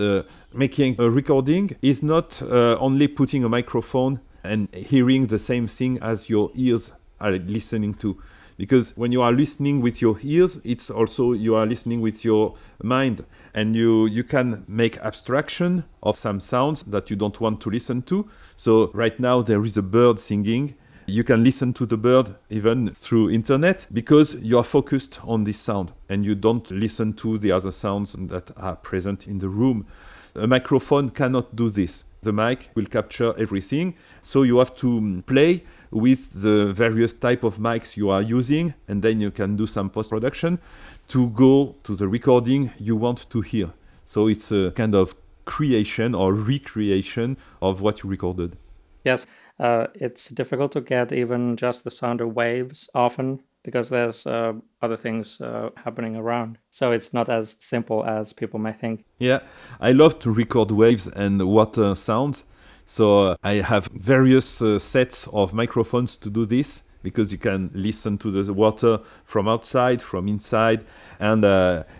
making a recording is not only putting a microphone and hearing the same thing as your ears are listening to. Because when you are listening with your ears, it's also you are listening with your mind. And you can make abstraction of some sounds that you don't want to listen to. So right now there is a bird singing. You can listen to the bird even through internet because you are focused on this sound and you don't listen to the other sounds that are present in the room. A microphone cannot do this. The mic will capture everything. So you have to play with the various type of mics you are using, and then you can do some post-production to go to the recording you want to hear. So it's a kind of creation or recreation of what you recorded. Yes, It's difficult to get even just the sound of waves often because there's other things happening around. So it's not as simple as people may think. Yeah, I love to record waves and water sounds. So I have various sets of microphones to do this because you can listen to the water from outside, from inside, and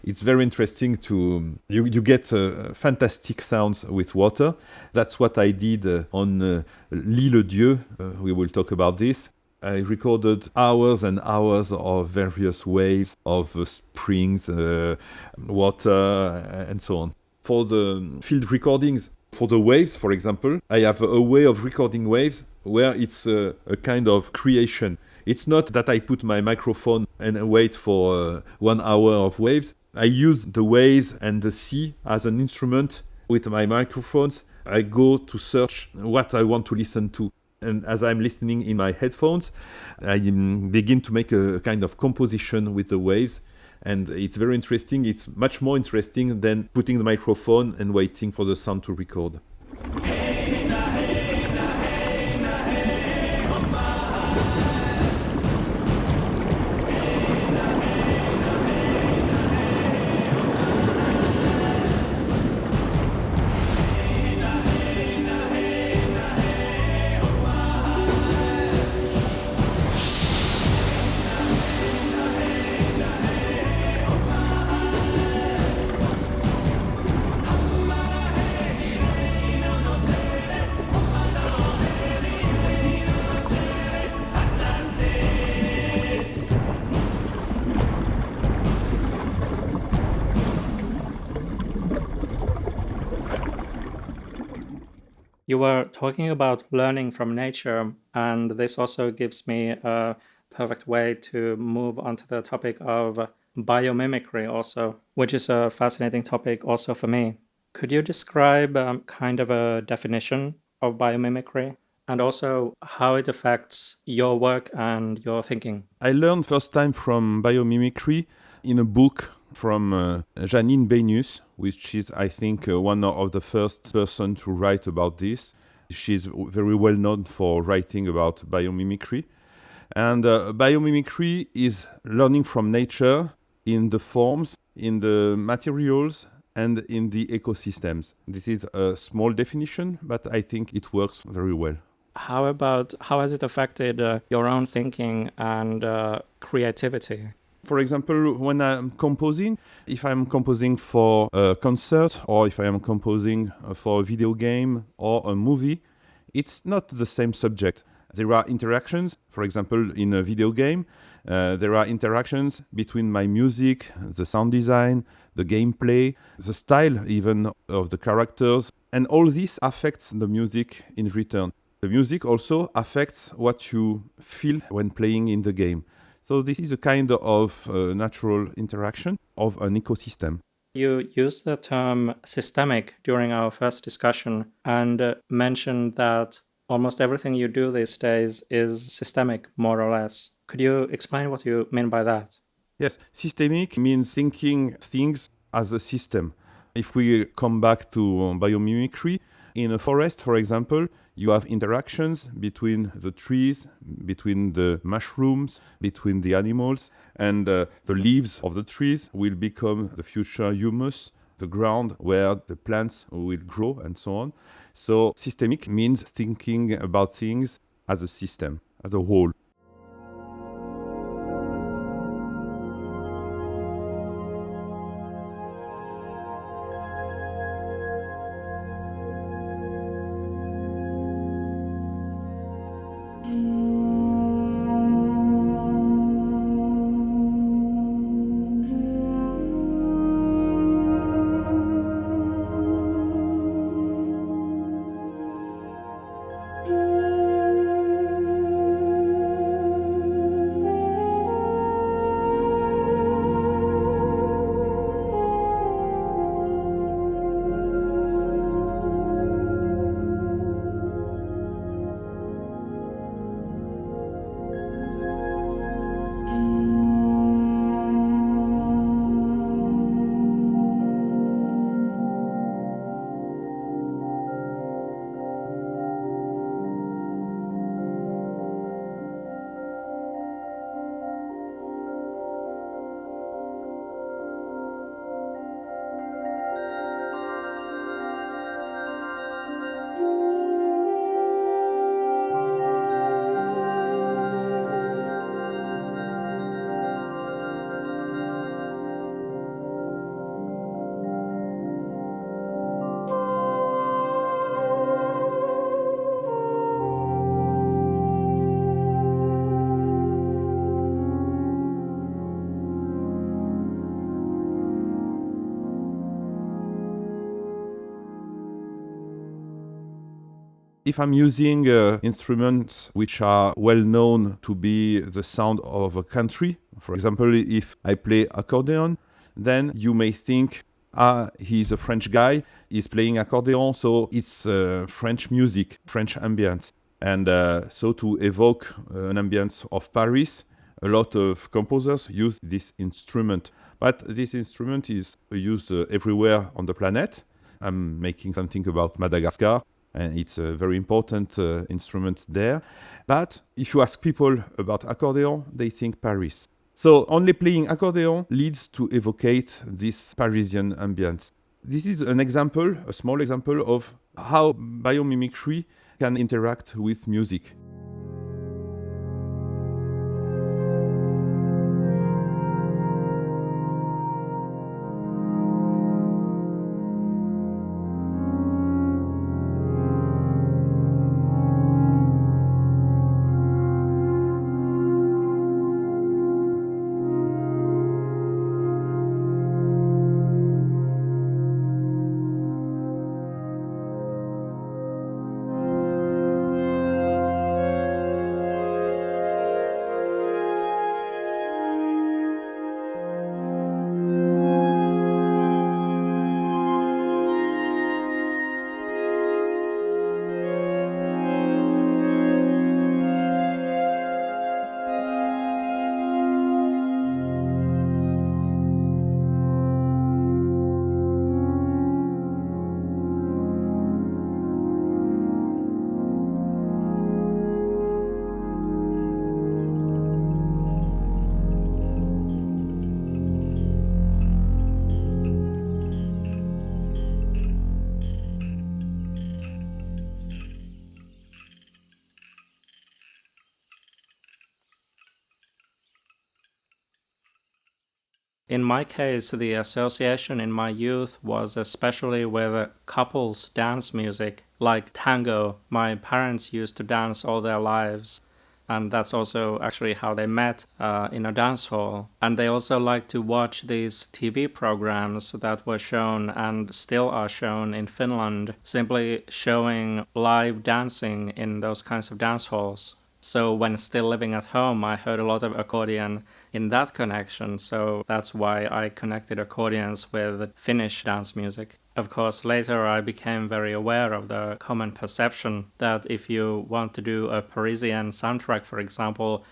it's very interesting to you get fantastic sounds with water. That's what I did on L'Île Dieu. We will talk about this. I recorded hours and hours of various waves of springs, water, and so on. For the field recordings, for the waves, for example, I have a way of recording waves where it's a kind of creation. It's not that I put my microphone and wait for 1 hour of waves. I use the waves and the sea as an instrument with my microphones. I go to search what I want to listen to. And as I'm listening in my headphones, I begin to make a kind of composition with the waves. And it's very interesting. It's much more interesting than putting the microphone and waiting for the sound to record. You were talking about learning from nature, and this also gives me a perfect way to move on to the topic of biomimicry also, which is a fascinating topic also for me. Could you describe kind of a definition of biomimicry and also how it affects your work and your thinking? I learned first time from biomimicry in a book from Janine Benyus, which is, I think, one of the first person to write about this. She's very well known for writing about biomimicry. And biomimicry is learning from nature in the forms, in the materials, and in the ecosystems. This is a small definition, but I think it works very well. How has it affected your own thinking and creativity? For example, when I'm composing, if I'm composing for a concert or if I am composing for a video game or a movie, it's not the same subject. There are interactions. For example, in a video game, there are interactions between my music, the sound design, the gameplay, the style even of the characters, and all this affects the music in return. The music also affects what you feel when playing in the game. So this is a kind of natural interaction of an ecosystem. You used the term systemic during our first discussion and mentioned that almost everything you do these days is systemic, more or less. Could you explain what you mean by that? Yes, systemic means thinking things as a system. If we come back to biomimicry, in a forest, for example, you have interactions between the trees, between the mushrooms, between the animals, and the leaves of the trees will become the future humus, the ground where the plants will grow, and so on. So systemic means thinking about things as a system, as a whole. if I'm using instruments which are well known to be the sound of a country, for example, if I play accordion, then you may think, he's a French guy, he's playing accordion, so it's French music, French ambience. And so to evoke an ambience of Paris, a lot of composers use this instrument. But this instrument is used everywhere on the planet. I'm making something about Madagascar, and it's a very important instrument there. But if you ask people about accordion, they think Paris. So only playing accordion leads to evocate this Parisian ambience. This is an example, a small example of how biomimicry can interact with music. In my case, the association in my youth was especially with couples dance music, like tango. My parents used to dance all their lives, and that's also actually how they met in a dance hall. And they also liked to watch these TV programs that were shown and still are shown in Finland, simply showing live dancing in those kinds of dance halls. So when still living at home, I heard a lot of accordion in that connection, so that's why I connected accordions with Finnish dance music. Of course, later I became very aware of the common perception that if you want to do a Parisian soundtrack, for example,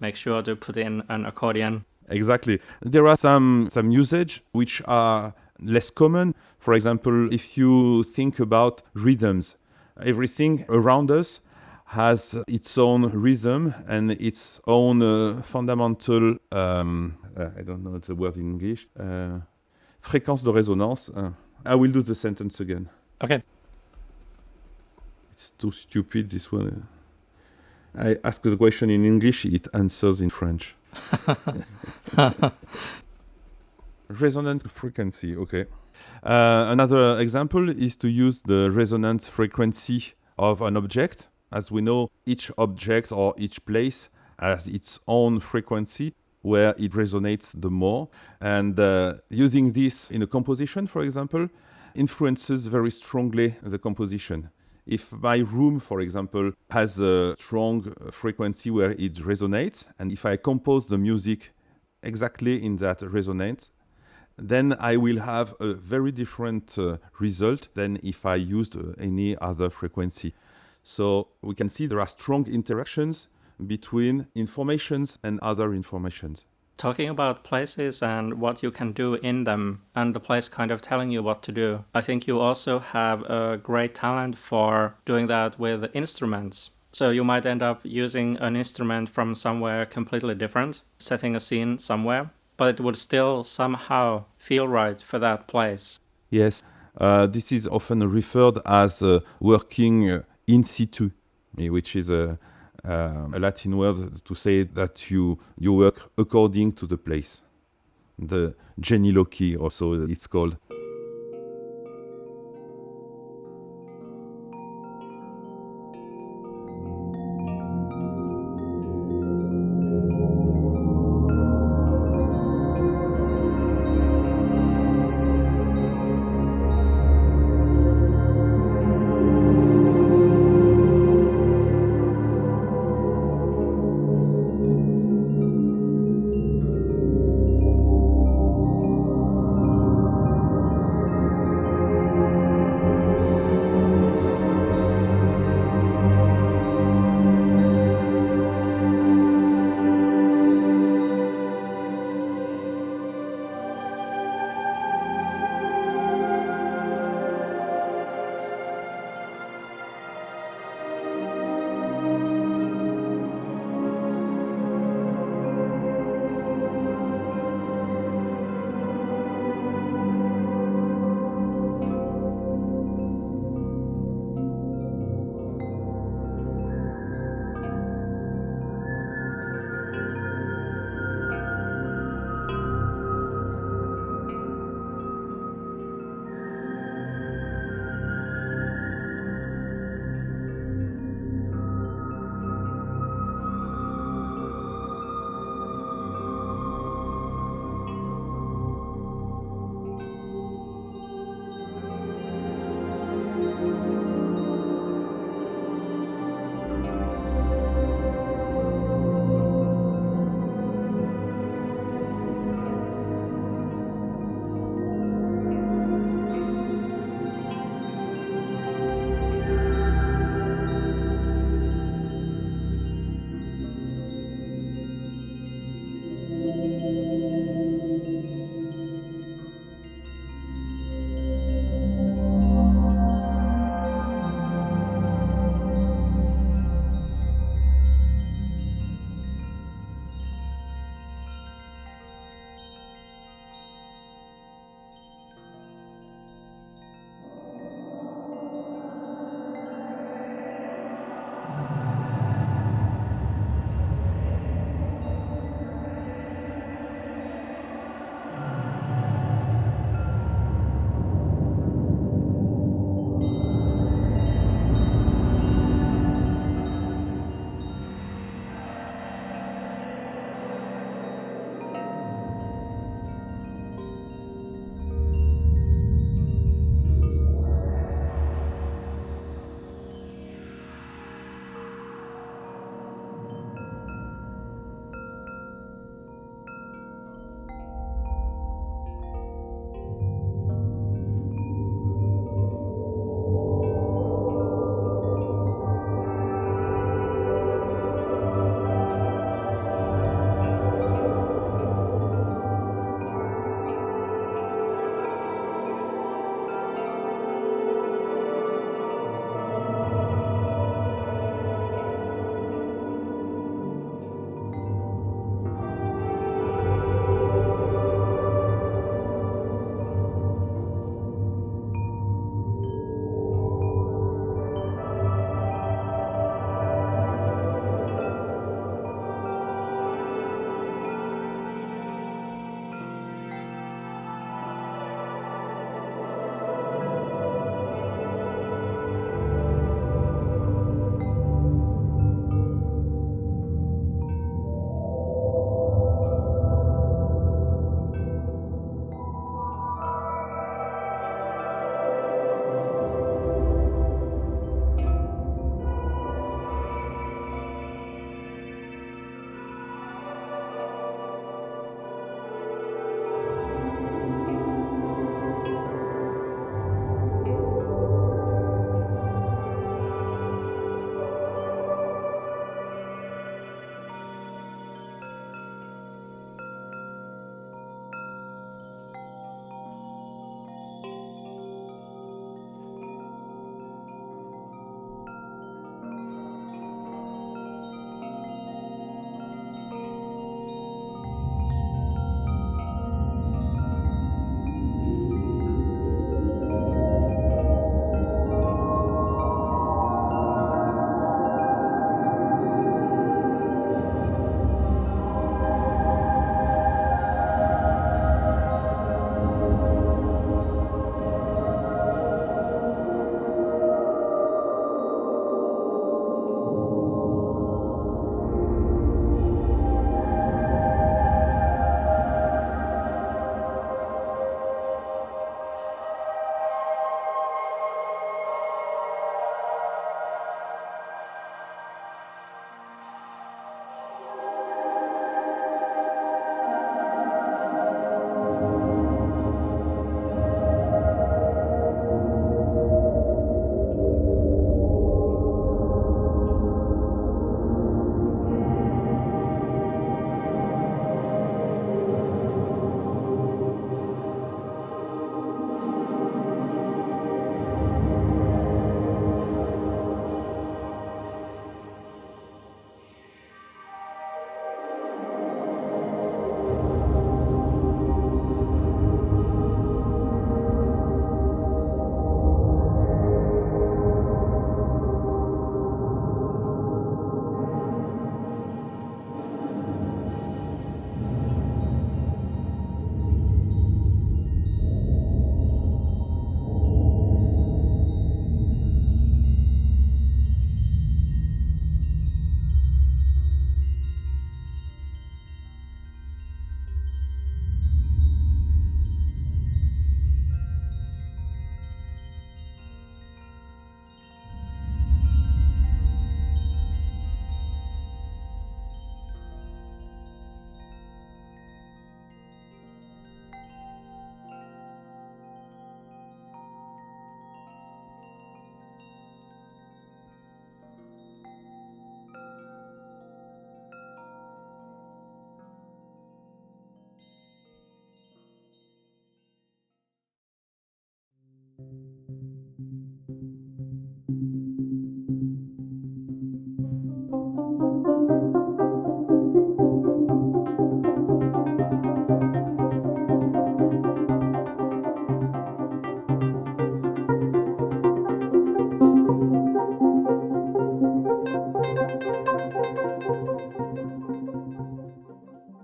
make sure to put in an accordion. Exactly. There are some usage which are less common. For example, if you think about rhythms, everything around us has its own rhythm and its own fundamental, I don't know the word in English, fréquence de résonance. I will do the sentence again. Okay. It's too stupid, this one. I ask the question in English, it answers in French. Resonant frequency, okay. Another example is to use the resonant frequency of an object. As we know, each object or each place has its own frequency where it resonates the more. And using this in a composition, for example, influences very strongly the composition. If my room, for example, has a strong frequency where it resonates, and if I compose the music exactly in that resonance, then I will have a very different result than if I used any other frequency. So we can see there are strong interactions between informations and other informations. Talking about places and what you can do in them, and the place kind of telling you what to do, I think you also have a great talent for doing that with instruments. So you might end up using an instrument from somewhere completely different, setting a scene somewhere, but it would still somehow feel right for that place. Yes, this is often referred as working in situ, which is a Latin word to say that you work according to the place. The geniloquy also it's called.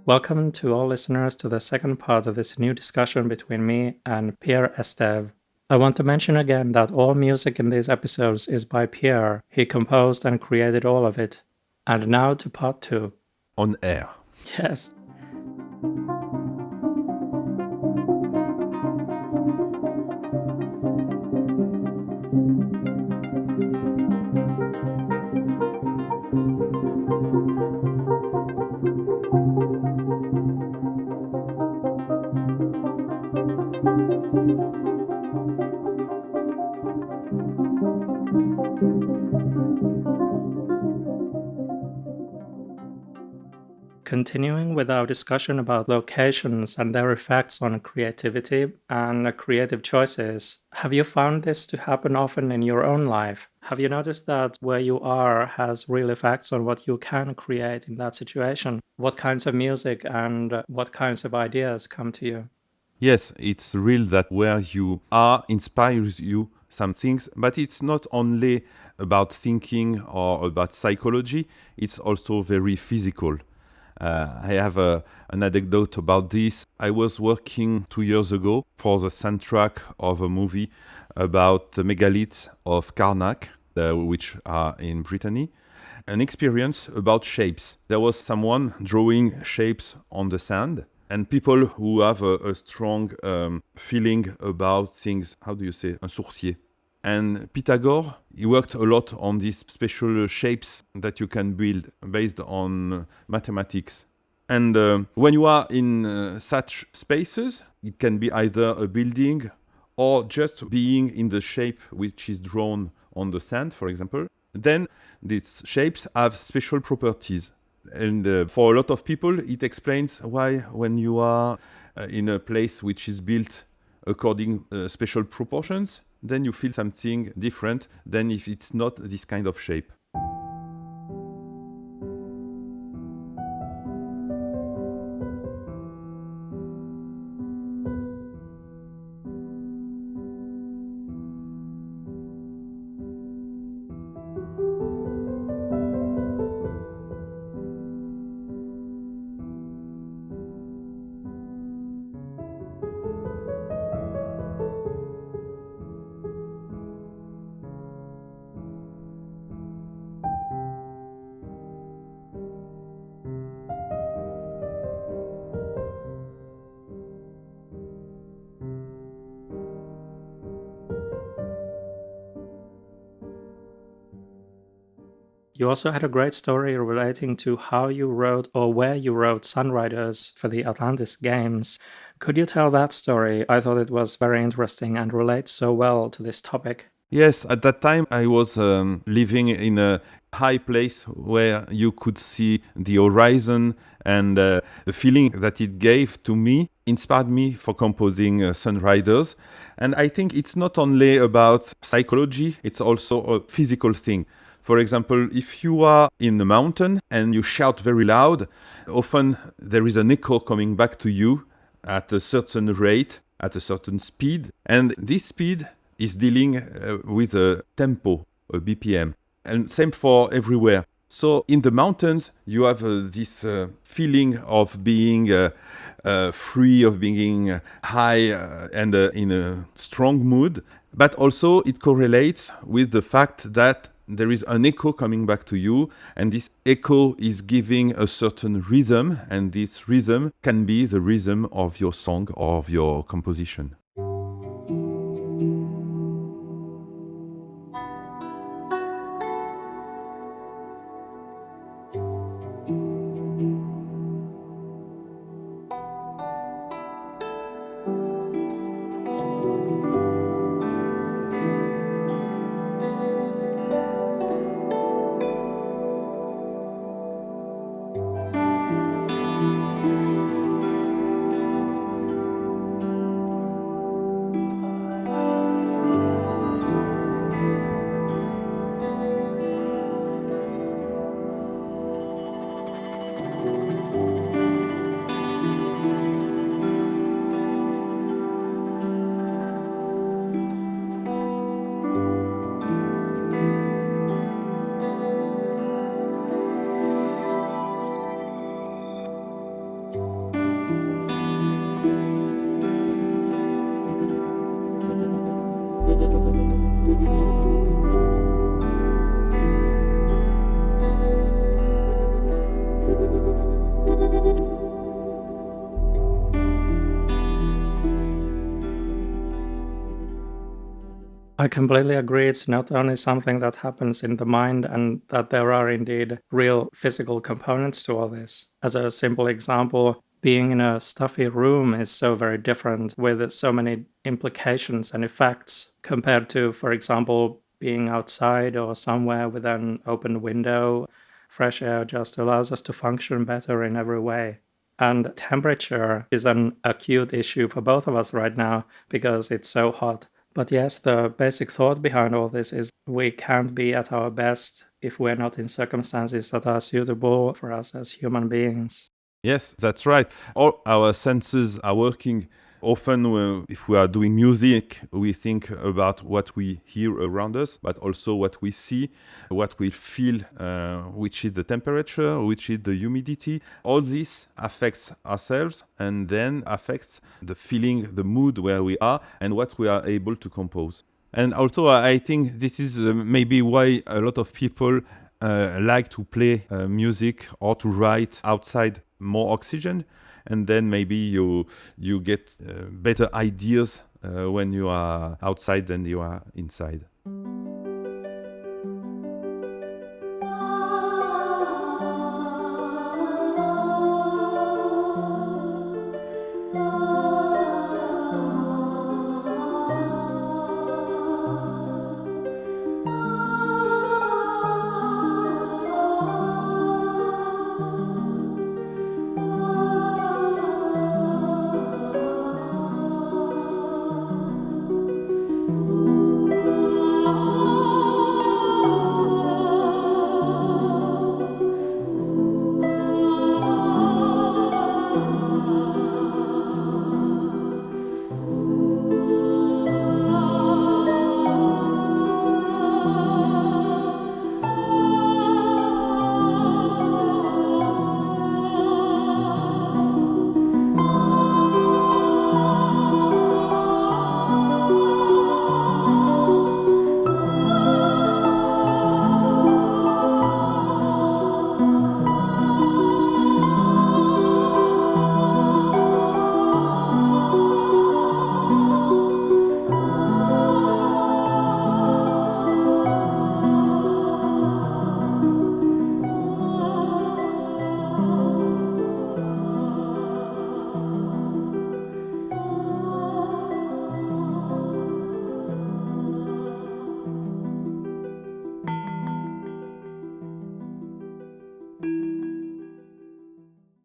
Welcome to all listeners to the second part of this new discussion between me and Pierre Este. I want to mention again that all music in these episodes is by Pierre. He composed and created all of it. And now to part 2. On air. Yes. Continuing with our discussion about locations and their effects on creativity and creative choices, have you found this to happen often in your own life? Have you noticed that where you are has real effects on what you can create in that situation? What kinds of music and what kinds of ideas come to you? Yes, it's real that where you are inspires you some things, but it's not only about thinking or about psychology, it's also very physical. I have an anecdote about this. I was working 2 years ago for the soundtrack of a movie about the megaliths of Karnak, which are in Brittany. An experience about shapes. There was someone drawing shapes on the sand, and people who have a strong feeling about things. How do you say? Un sourcier. And Pythagore, he worked a lot on these special shapes that you can build based on mathematics. And when you are in such spaces, it can be either a building or just being in the shape which is drawn on the sand, for example. Then these shapes have special properties. And for a lot of people, it explains why when you are in a place which is built according special proportions, then you feel something different than if it's not this kind of shape. You also had a great story relating to how you wrote or where you wrote Sunriders for the Atlantis games. Could you tell that story? I thought it was very interesting and relates so well to this topic. Yes, at that time I was living in a high place where you could see the horizon, and the feeling that it gave to me inspired me for composing Sunriders. And I think it's not only about psychology, it's also a physical thing. For example, if you are in the mountain and you shout very loud, often there is an echo coming back to you at a certain rate, at a certain speed. And this speed is dealing with a tempo, a BPM. And same for everywhere. So in the mountains, you have this feeling of being free, of being high and in a strong mood. But also it correlates with the fact that there is an echo coming back to you, and this echo is giving a certain rhythm, and this rhythm can be the rhythm of your song or of your composition. I completely agree. It's not only something that happens in the mind, and that there are indeed real physical components to all this. As a simple example, being in a stuffy room is so very different with so many implications and effects compared to, for example, being outside or somewhere with an open window. Fresh air just allows us to function better in every way. And temperature is an acute issue for both of us right now because it's so hot. But yes, the basic thought behind all this is we can't be at our best if we're not in circumstances that are suitable for us as human beings. Yes, that's right. All our senses are working. Often, if we are doing music, we think about what we hear around us, but also what we see, what we feel, which is the temperature, which is the humidity. All this affects ourselves and then affects the feeling, the mood where we are, and what we are able to compose. And also, I think this is maybe why a lot of people like to play music or to write outside, more oxygen, and then maybe you get better ideas when you are outside than you are inside.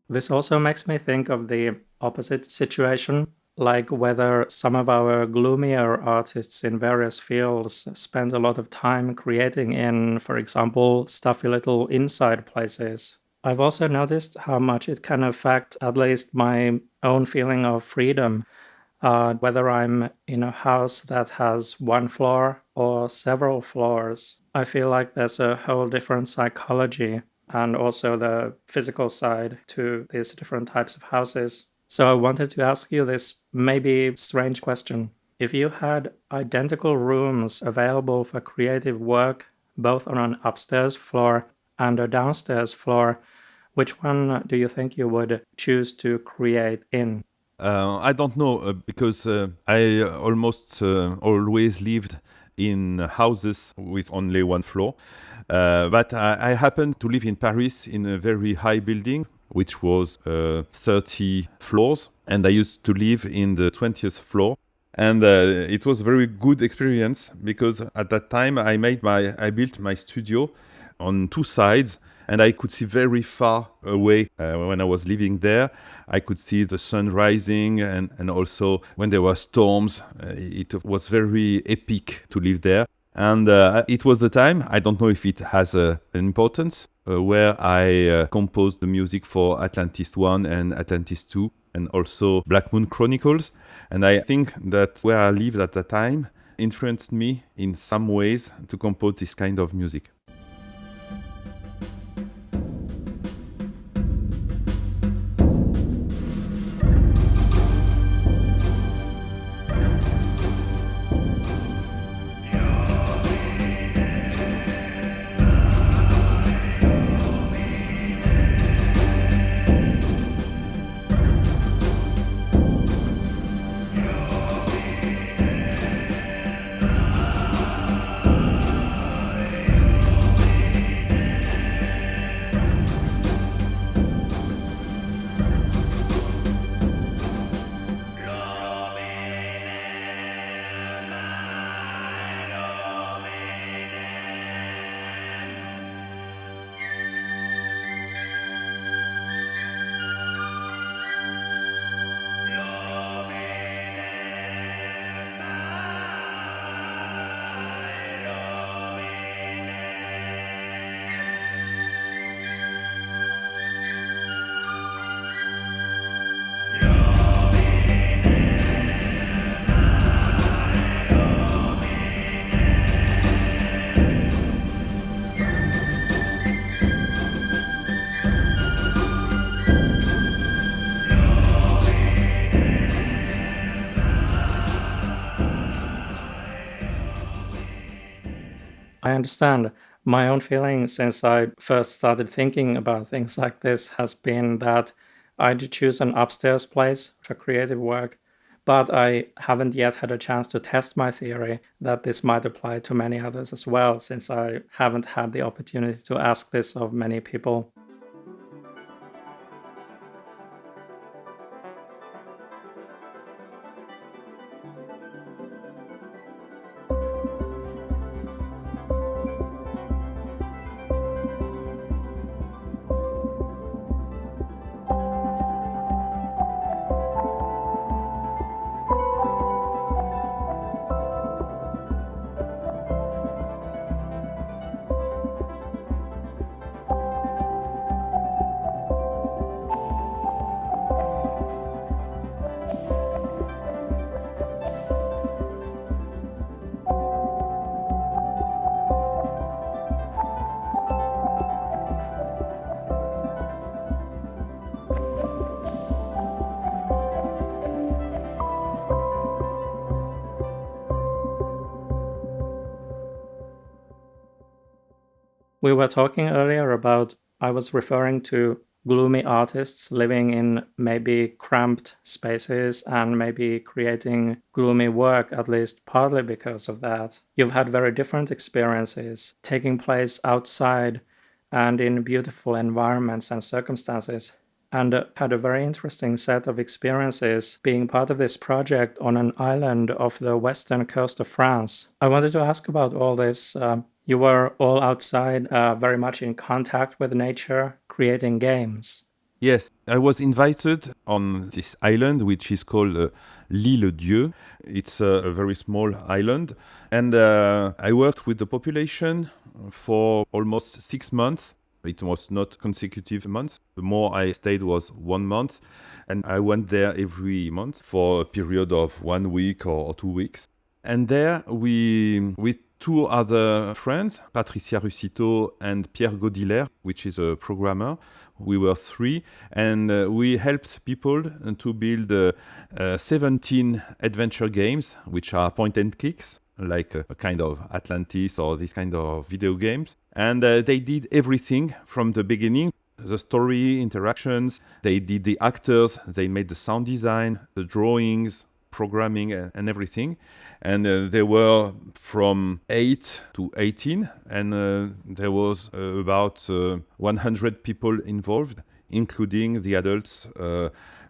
This also makes me think of the opposite situation, like whether some of our gloomier artists in various fields spend a lot of time creating in, for example, stuffy little inside places. I've also noticed how much it can affect at least my own feeling of freedom, whether I'm in a house that has one floor or several floors. I feel like there's a whole different psychology and also the physical side to these different types of houses. So I wanted to ask you this maybe strange question. If you had identical rooms available for creative work, both on an upstairs floor and a downstairs floor, which one do you think you would choose to create in? I don't know because I almost always lived in houses with only one floor. But I happened to live in Paris in a very high building, which was 30 floors. And I used to live in the 20th floor. And it was a very good experience because at that time I built my studio on two sides. And I could see very far away when I was living there. I could see the sun rising, and also when there were storms, it was very epic to live there. And it was the time, I don't know if it has an importance, where I composed the music for Atlantis 1 and Atlantis 2, and also Black Moon Chronicles. And I think that where I lived at the time influenced me in some ways to compose this kind of music. I understand. My own feeling since I first started thinking about things like this has been that I'd choose an upstairs place for creative work, but I haven't yet had a chance to test my theory that this might apply to many others as well, since I haven't had the opportunity to ask this of many people. We were talking earlier about, I was referring to gloomy artists living in maybe cramped spaces and maybe creating gloomy work, at least partly because of that. You've had very different experiences taking place outside and in beautiful environments and circumstances, and had a very interesting set of experiences being part of this project on an island off the western coast of France. I wanted to ask about all this. You were all outside, very much in contact with nature, creating games. Yes, I was invited on this island, which is called l'Île Dieu. It's a very small island. And I worked with the population for almost 6 months. It was not consecutive months. The more I stayed was 1 month. And I went there every month for a period of 1 week or 2 weeks. And there with two other friends, Patricia Russito and Pierre Godiller, which is a programmer. We were 3, and we helped people to build 17 adventure games, which are point and clicks, like a kind of Atlantis or this kind of video games. And they did everything from the beginning. The story, interactions, they did the actors, they made the sound design, the drawings, programming and everything. And they were from 8 to 18, and there was about 100 people involved, including the adults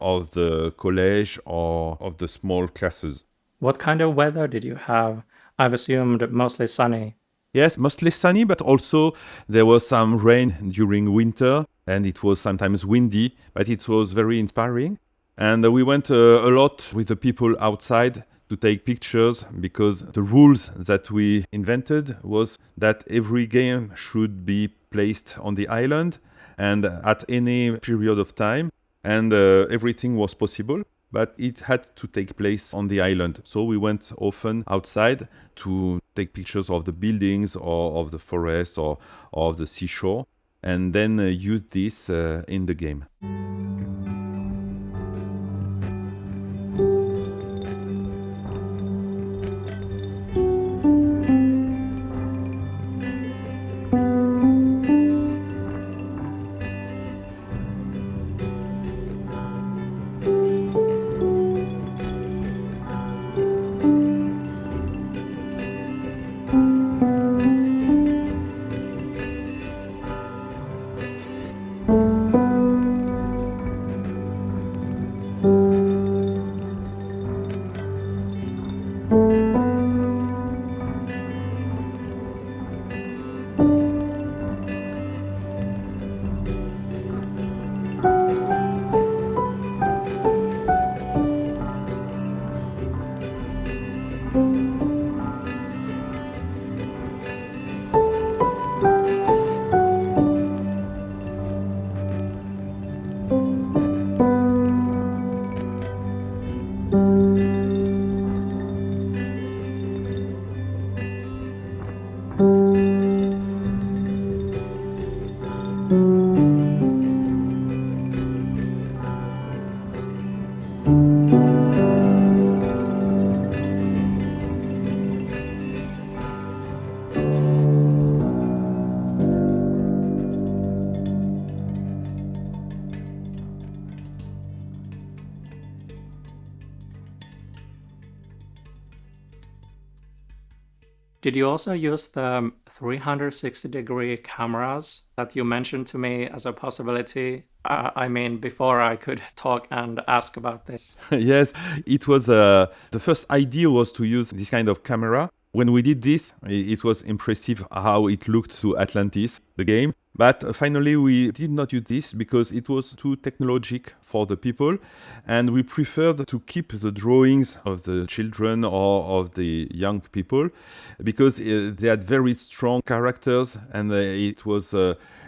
of the college or of the small classes. What kind of weather did you have? I've assumed mostly sunny. Yes, mostly sunny, but also there was some rain during winter, and it was sometimes windy, but it was very inspiring. And we went a lot with the people outside to take pictures, because the rules that we invented was that every game should be placed on the island and at any period of time, and everything was possible, but it had to take place on the island. So we went often outside to take pictures of the buildings or of the forest or of the seashore, and then use this in the game. Did you also use the 360-degree cameras that you mentioned to me as a possibility? I mean, before I could talk and ask about this. Yes, it was the first idea was to use this kind of camera. When we did this, it was impressive how it looked to Atlantis, the game. But finally, we did not use this because it was too technologic for the people. And we preferred to keep the drawings of the children or of the young people because they had very strong characters and it was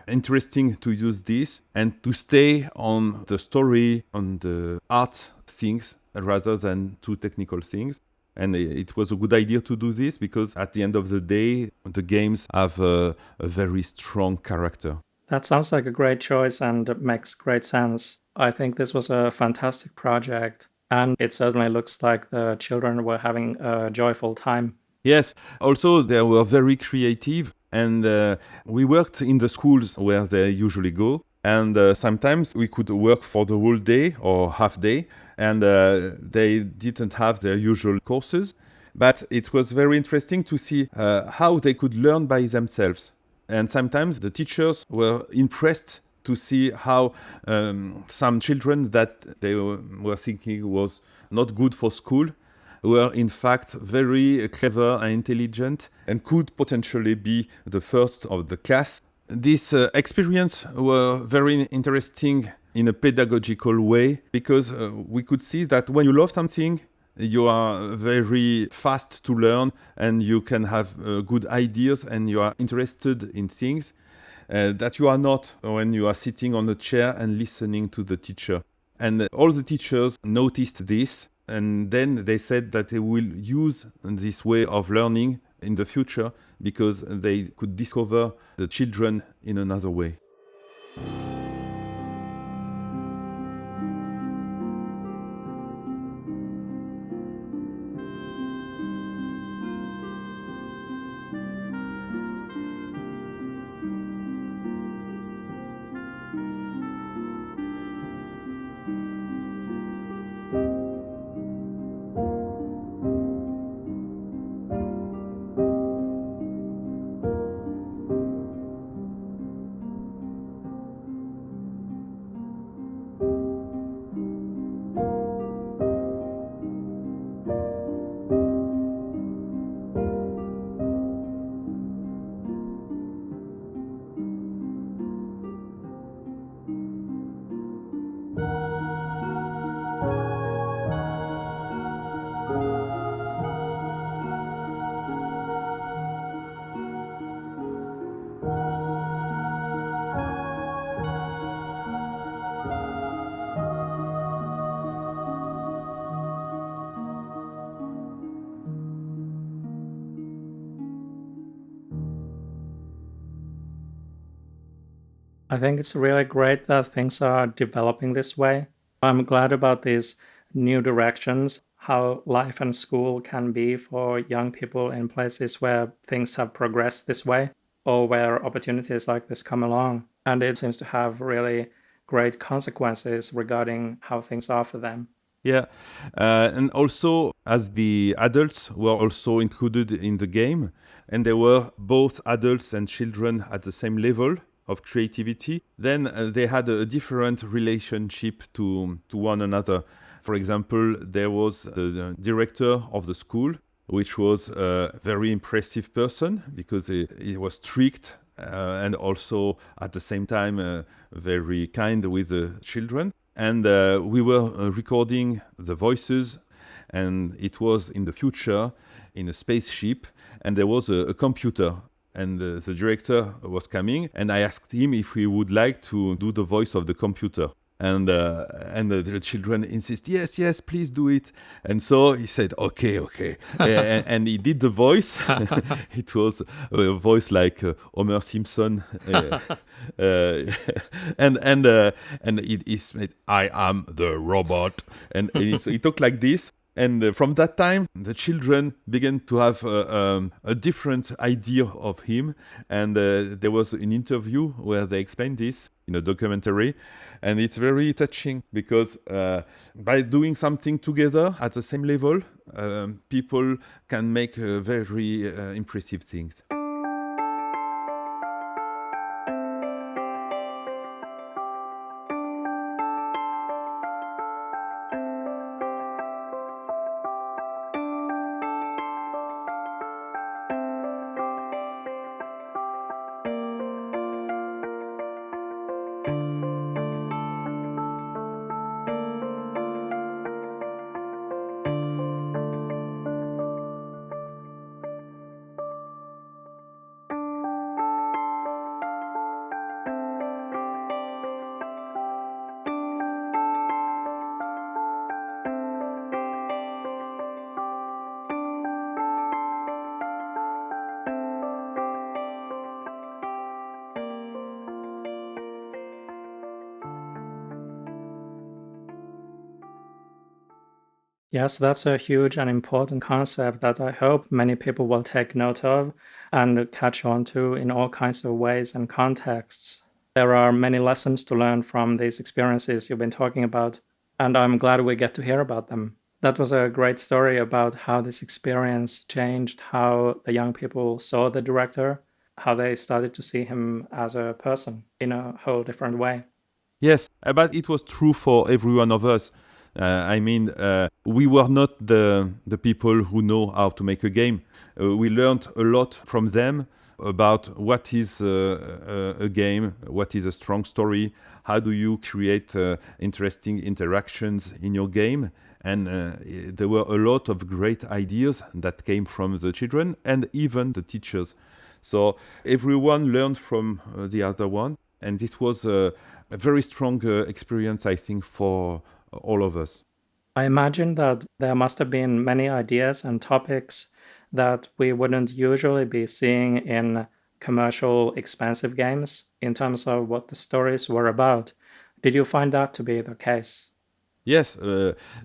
interesting to use this and to stay on the story, on the art things rather than too technical things. And it was a good idea to do this because at the end of the day, the games have a very strong character. That sounds like a great choice and it makes great sense. I think this was a fantastic project, and it certainly looks like the children were having a joyful time. Yes, also they were very creative, and we worked in the schools where they usually go. And sometimes we could work for the whole day or half day, and they didn't have their usual courses. But it was very interesting to see how they could learn by themselves. And sometimes the teachers were impressed to see how some children that they were thinking was not good for school were in fact very clever and intelligent and could potentially be the first of the class. This experience were very interesting in a pedagogical way because we could see that when you love something, you are very fast to learn and you can have good ideas and you are interested in things that you are not when you are sitting on a chair and listening to the teacher. And all the teachers noticed this, and then they said that they will use this way of learning in the future because they could discover the children in another way. I think it's really great that things are developing this way. I'm glad about these new directions, how life and school can be for young people in places where things have progressed this way or where opportunities like this come along. And it seems to have really great consequences regarding how things are for them. Yeah, and also as the adults were also included in the game, and they were both adults and children at the same level of creativity, then they had a different relationship to one another. For example, there was the director of the school, which was a very impressive person because he was strict and also at the same time very kind with the children. And we were recording the voices, and it was in the future in a spaceship, and there was a computer. And the director was coming, and I asked him if he would like to do the voice of the computer. And the children insist, yes, please do it. And so he said, okay. and he did the voice. It was a voice like Homer Simpson. And he said, I am the robot. And he talked like this. And from that time, the children began to have a different idea of him. And there was an interview where they explained this in a documentary. And it's very touching because by doing something together at the same level, people can make very impressive things. Yes, that's a huge and important concept that I hope many people will take note of and catch on to in all kinds of ways and contexts. There are many lessons to learn from these experiences you've been talking about, and I'm glad we get to hear about them. That was a great story about how this experience changed how the young people saw the director, how they started to see him as a person in a whole different way. Yes, but it was true for every one of us. We were not the people who know how to make a game. We learned a lot from them about what is a game, what is a strong story, how do you create interesting interactions in your game. And there were a lot of great ideas that came from the children and even the teachers. So everyone learned from the other one. And this was a very strong experience, I think, for all of us. I imagine that there must have been many ideas and topics that we wouldn't usually be seeing in commercial, expensive games in terms of what the stories were about. Did you find that to be the case? Yes,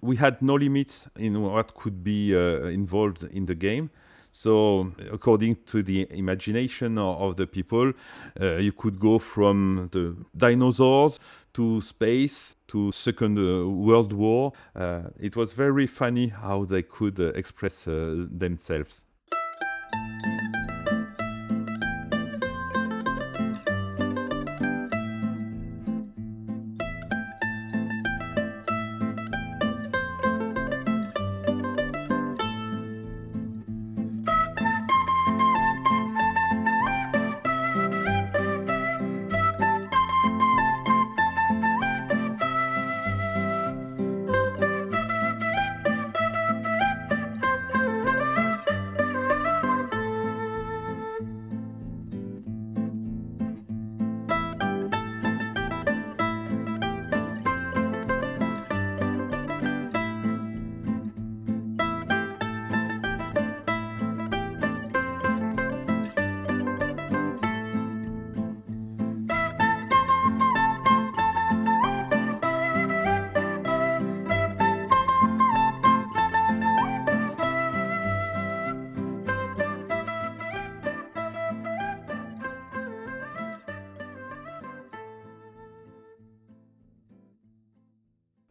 we had no limits in what could be involved in the game. So, according to the imagination of the people, you could go from the dinosaurs to space to Second World War. It was very funny how they could express themselves.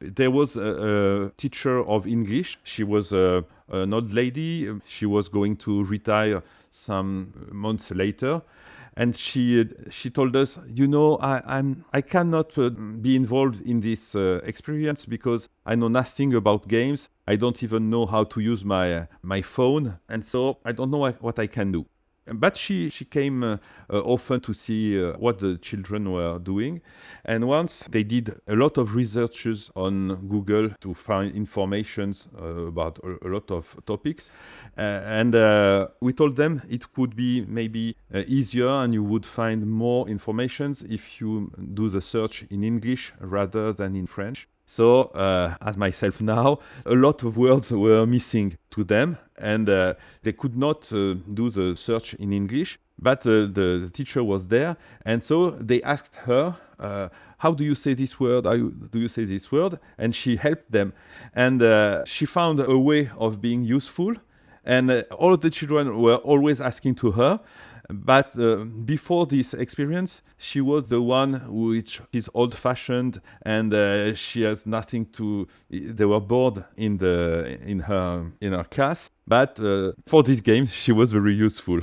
There was a teacher of English. She was an old lady. She was going to retire some months later. And she told us, I cannot be involved in this experience because I know nothing about games. I don't even know how to use my phone. And so I don't know what I can do. But she came often to see what the children were doing. And once they did a lot of researches on Google to find information about a lot of topics. And we told them it could be maybe easier and you would find more information if you do the search in English rather than in French. So, as myself now, a lot of words were missing to them and they could not do the search in English. But the teacher was there, and so they asked her, how do you say this word? Do you say this word? And she helped them. And she found a way of being useful. And all of the children were always asking to her. But before this experience, she was the one which is old-fashioned, and she has nothing to. They were bored in her class. But for this game, she was very useful.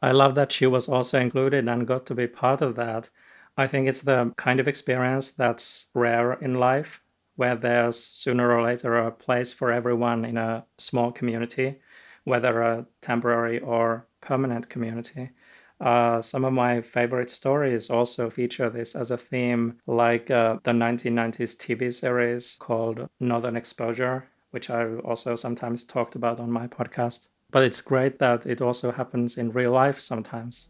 I love that she was also included and got to be part of that. I think it's the kind of experience that's rare in life, where there's sooner or later a place for everyone in a small community, whether a temporary or permanent community. Some of my favorite stories also feature this as a theme, like the 1990s TV series called Northern Exposure, which I also sometimes talked about on my podcast. But it's great that it also happens in real life sometimes.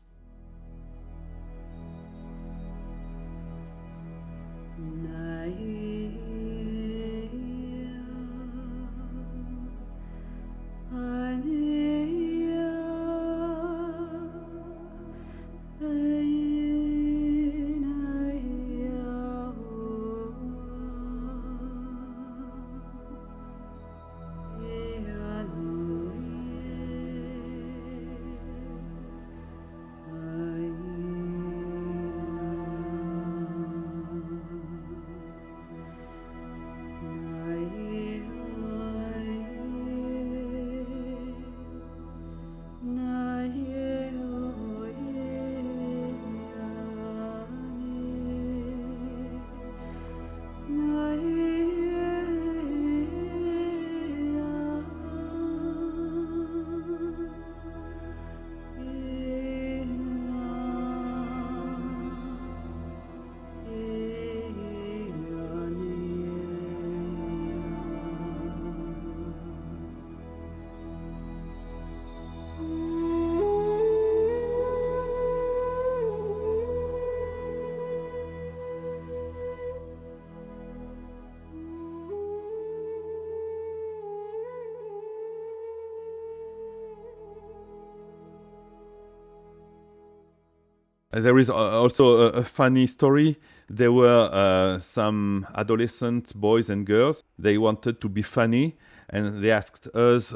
There is also a funny story. There were some adolescent boys and girls. They wanted to be funny, and they asked us,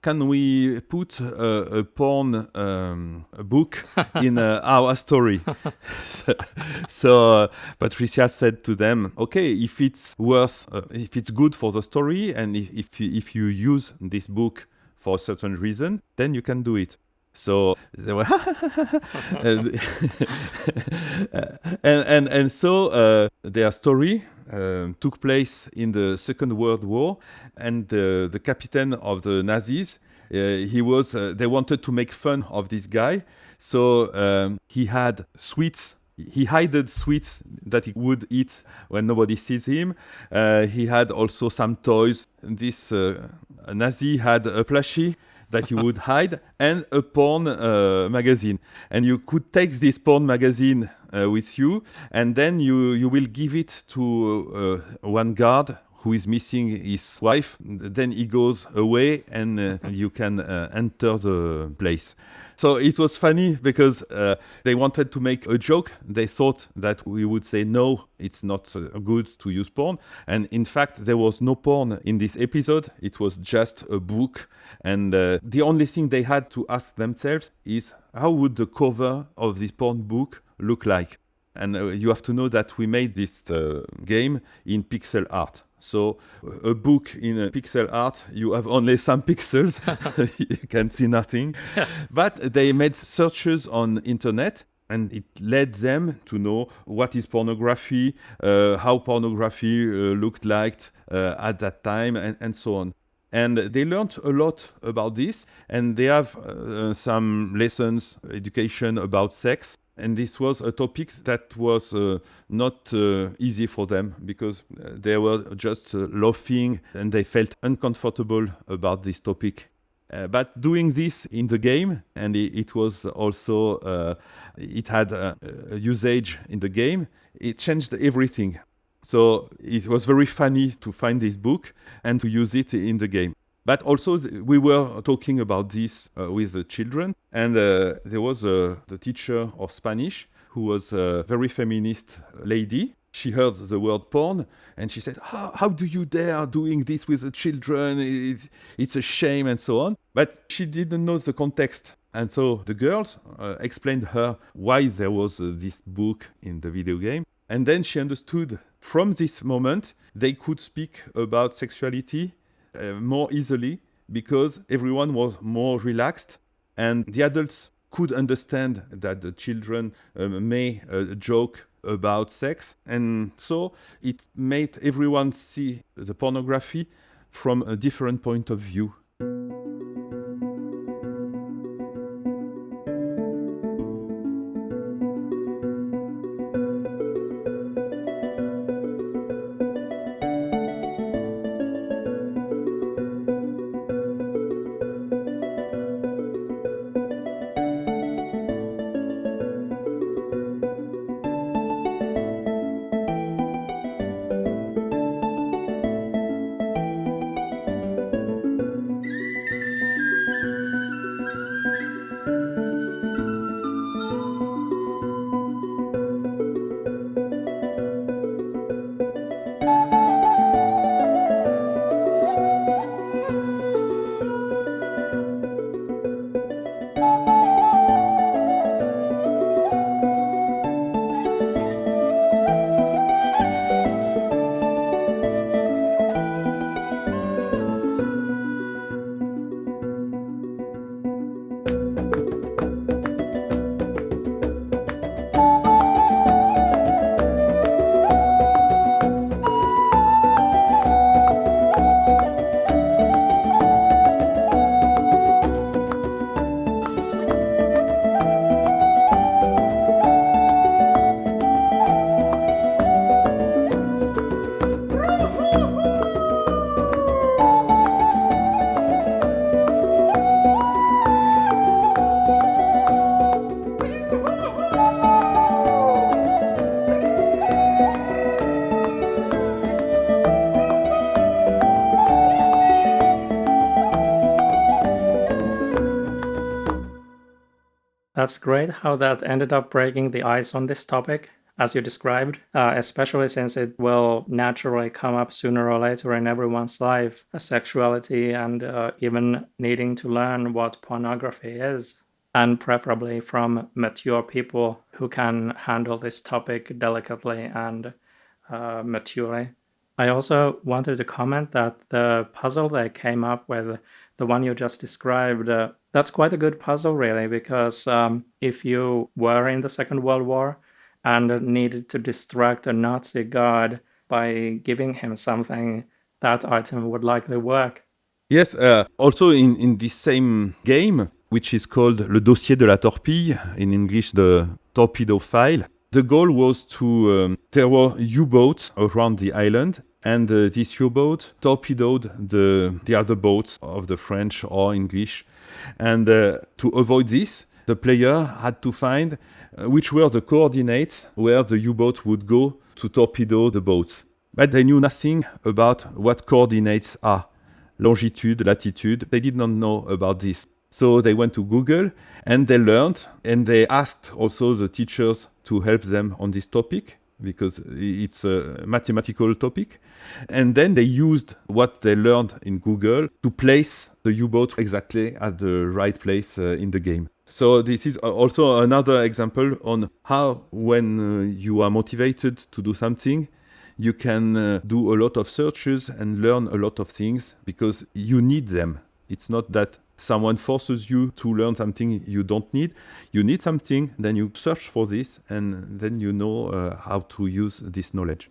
can we put a porn book in our story? So Patricia said to them, okay, if it's good for the story, and if you use this book for a certain reason, then you can do it. So they were and so their story took place in the Second World War, and the captain of the Nazis, they wanted to make fun of this guy, so he had sweets. He hid sweets that he would eat when nobody sees him. He had also some toys. This Nazi had a plushie that you would hide, and a porn magazine. And you could take this porn magazine with you, and then you will give it to one guard who is missing his wife. Then he goes away and you can enter the place. So it was funny because they wanted to make a joke. They thought that we would say, no, it's not good to use porn. And in fact, there was no porn in this episode. It was just a book. And the only thing they had to ask themselves is, how would the cover of this porn book look like? And you have to know that we made this game in pixel art. So a book in a pixel art, you have only some pixels, you can see nothing. Yeah. But they made searches on internet, and it led them to know what is pornography, how pornography looked like at that time, and so on. And they learned a lot about this, and they have some lessons, education about sex. And this was a topic that was not easy for them because they were just laughing and they felt uncomfortable about this topic. But doing this in the game, and it was also, it had a usage in the game, it changed everything. So it was very funny to find this book and to use it in the game. But also, we were talking about this with the children, and there was the teacher of Spanish who was a very feminist lady. She heard the word porn, and she said, how do you dare doing this with the children? It's a shame, and so on. But she didn't know the context. And so the girls explained her why there was this book in the video game. And then she understood from this moment, they could speak about sexuality more easily because everyone was more relaxed and the adults could understand that the children may joke about sex, and so it made everyone see the pornography from a different point of view. That's great how that ended up breaking the ice on this topic, as you described, especially since it will naturally come up sooner or later in everyone's life, sexuality and even needing to learn what pornography is, and preferably from mature people who can handle this topic delicately and maturely. I also wanted to comment that the puzzle they came up with, the one you just described, that's quite a good puzzle, really, because if you were in the Second World War and needed to distract a Nazi guard by giving him something, that item would likely work. Yes, also in this same game, which is called Le Dossier de la Torpille, in English, the torpedo file, the goal was to, there were U-boats around the island, and this U-boat torpedoed the other boats of the French or English. And to avoid this, the player had to find which were the coordinates where the U-boat would go to torpedo the boats. but they knew nothing about what coordinates are. Longitude, latitude, they did not know about this. So they went to Google and they learned, and they asked also the teachers to help them on this topic because it's a mathematical topic. And then they used what they learned in Google to place the U-boat exactly at the right place in the game. So this is also another example on how when you are motivated to do something, you can do a lot of searches and learn a lot of things because you need them. It's not that someone forces you to learn something you don't need. You need something, then you search for this, and then you know how to use this knowledge.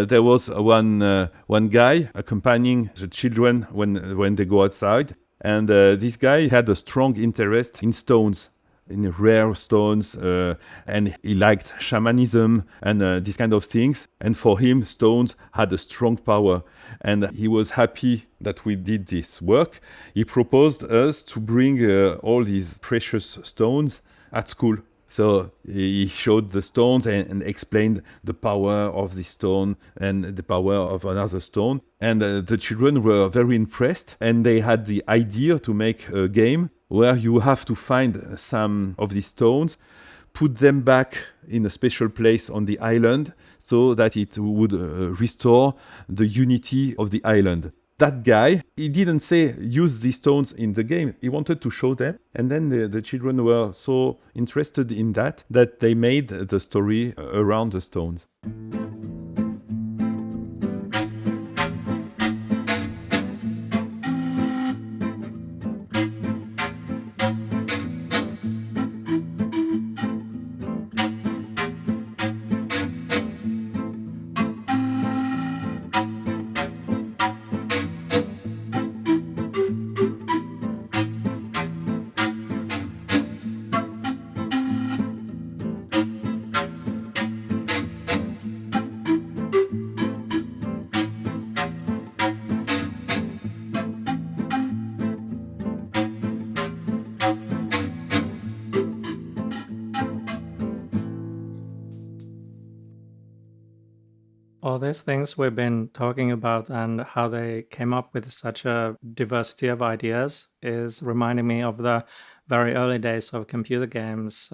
There was one guy accompanying the children when they go outside, and this guy had a strong interest in stones, in rare stones, and he liked shamanism and these kind of things. And for him, stones had a strong power, and he was happy that we did this work. He proposed us to bring all these precious stones at school. So he showed the stones and explained the power of this stone and the power of another stone. And the children were very impressed, and they had the idea to make a game where you have to find some of these stones, put them back in a special place on the island so that it would restore the unity of the island. That guy, he didn't say use these stones in the game. He wanted to show them. And then the children were so interested in that they made the story around the stones. All these things we've been talking about and how they came up with such a diversity of ideas is reminding me of the very early days of computer games,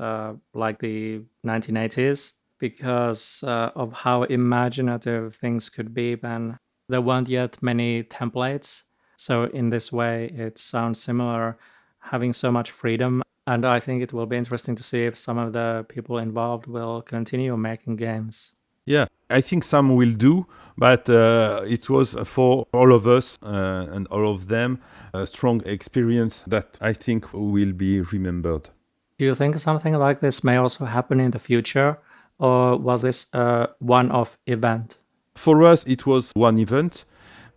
like the 1980s, because of how imaginative things could be then. There weren't yet many templates, so in this way it sounds similar, having so much freedom. And I think it will be interesting to see if some of the people involved will continue making games. Yeah, I think some will do, but it was for all of us and all of them a strong experience that I think will be remembered. Do you think something like this may also happen in the future, or was this a one-off event? For us, it was one event,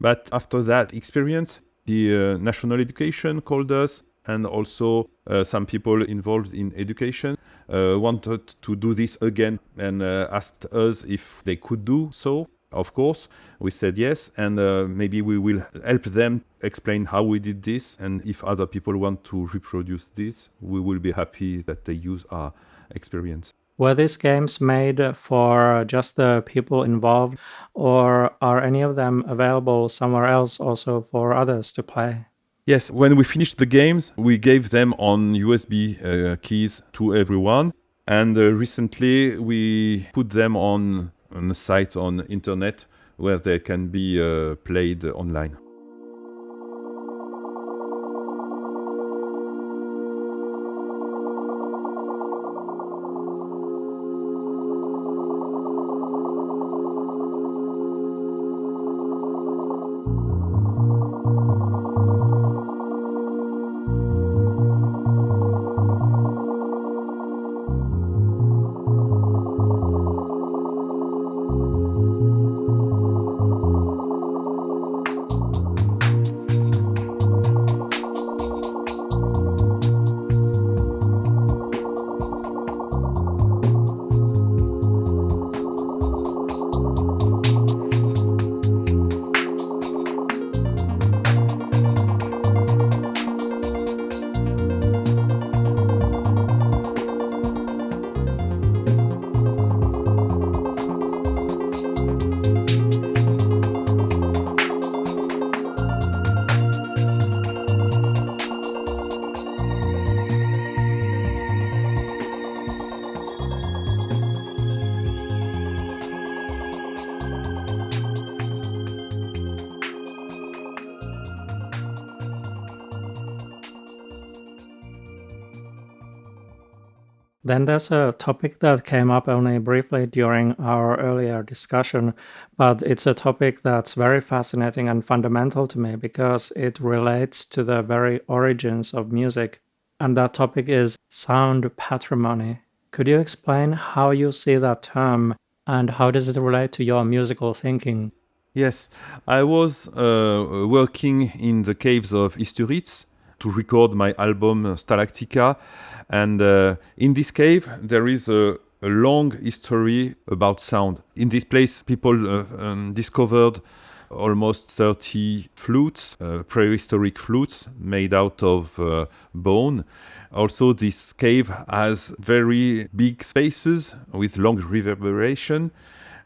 but after that experience, the National Education called us, and also some people involved in education wanted to do this again and asked us if they could do so. Of course, we said yes, and maybe we will help them explain how we did this, and if other people want to reproduce this, we will be happy that they use our experience. Were these games made for just the people involved, or are any of them available somewhere else also for others to play? Yes, when we finished the games, we gave them on USB keys to everyone, and recently we put them on a site on internet where they can be played online. Then there's a topic that came up only briefly during our earlier discussion, but it's a topic that's very fascinating and fundamental to me because it relates to the very origins of music. And that topic is sound patrimony. Could you explain how you see that term and how does it relate to your musical thinking? Yes, I was working in the caves of Isturitz to record my album Stalactica, and in this cave there is a long history about sound. In this place, people discovered almost 30 flutes, prehistoric flutes made out of bone. Also, this cave has very big spaces with long reverberation.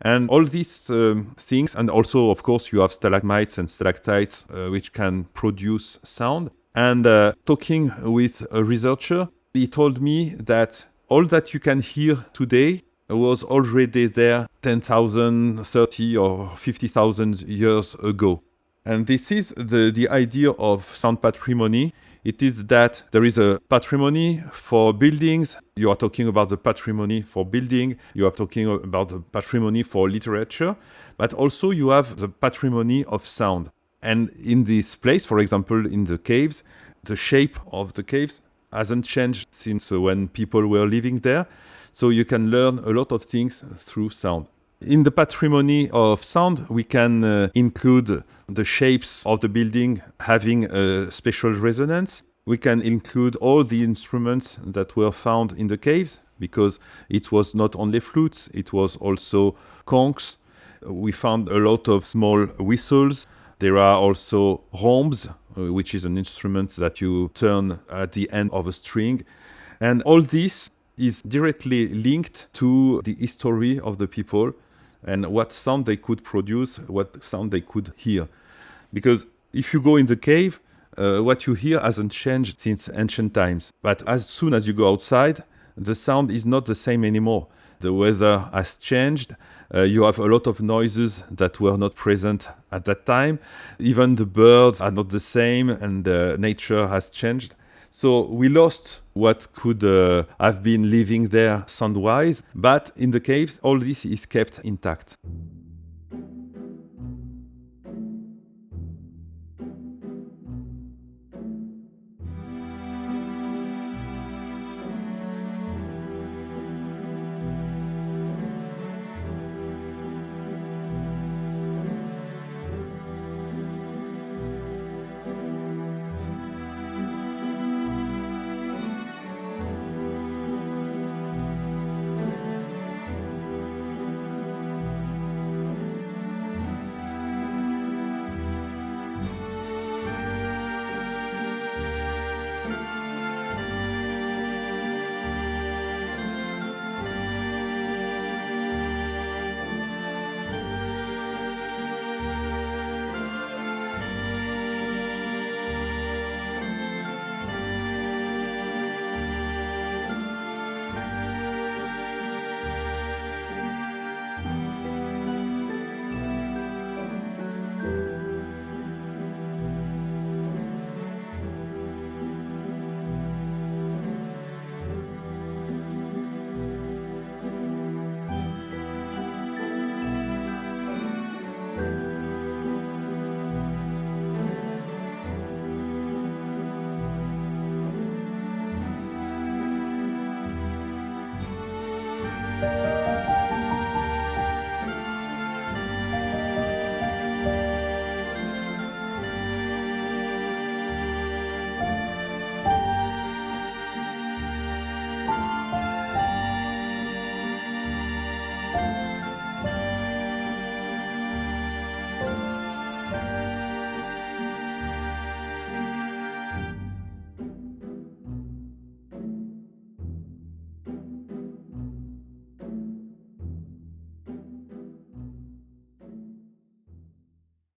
And all these things, and also, of course, you have stalagmites and stalactites, which can produce sound. And talking with a researcher, he told me that all that you can hear today was already there 10,000, 30 or 50,000 years ago. And this is the idea of sound patrimony. It is that there is a patrimony for buildings. You are talking about the patrimony for building. You are talking about the patrimony for literature. But also you have the patrimony of sound. And in this place, for example, in the caves, the shape of the caves hasn't changed since when people were living there. So you can learn a lot of things through sound. In the patrimony of sound, we can include the shapes of the building having a special resonance. We can include all the instruments that were found in the caves, because it was not only flutes, it was also conchs. We found a lot of small whistles. There are also rhombs, which is an instrument that you turn at the end of a string. And all this is directly linked to the history of the people and what sound they could produce, what sound they could hear. Because if you go in the cave, what you hear hasn't changed since ancient times. But as soon as you go outside, the sound is not the same anymore. The weather has changed. You have a lot of noises that were not present at that time. Even the birds are not the same, and nature has changed. So we lost what could have been living there sound-wise, but in the caves, all this is kept intact.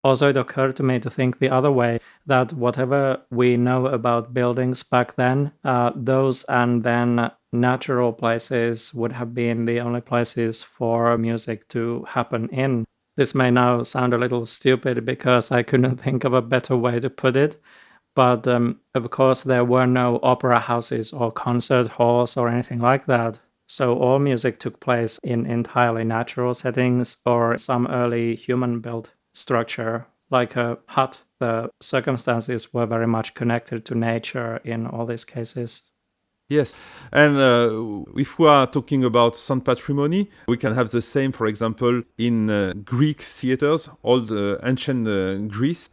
Also, it occurred to me to think the other way, that whatever we know about buildings back then, those and then natural places would have been the only places for music to happen in. This may now sound a little stupid because I couldn't think of a better way to put it, but of course there were no opera houses or concert halls or anything like that. So all music took place in entirely natural settings or some early human-built structure, like a hut. The circumstances were very much connected to nature in all these cases. Yes, and if we are talking about sound patrimony, we can have the same, for example, in Greek theaters, all the ancient Greece,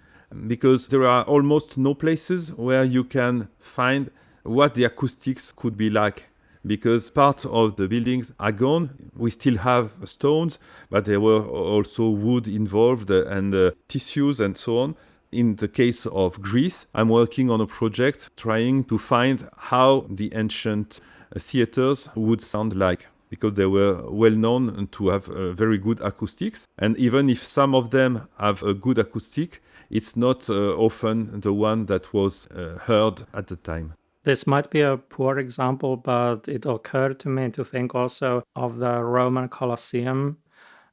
because there are almost no places where you can find what the acoustics could be like. Because part of the buildings are gone. We still have stones, but there were also wood involved and tissues and so on. In the case of Greece, I'm working on a project trying to find how the ancient theaters would sound like, because they were well known to have very good acoustics. And even if some of them have a good acoustic, it's not often the one that was heard at the time. This might be a poor example, but it occurred to me to think also of the Roman Colosseum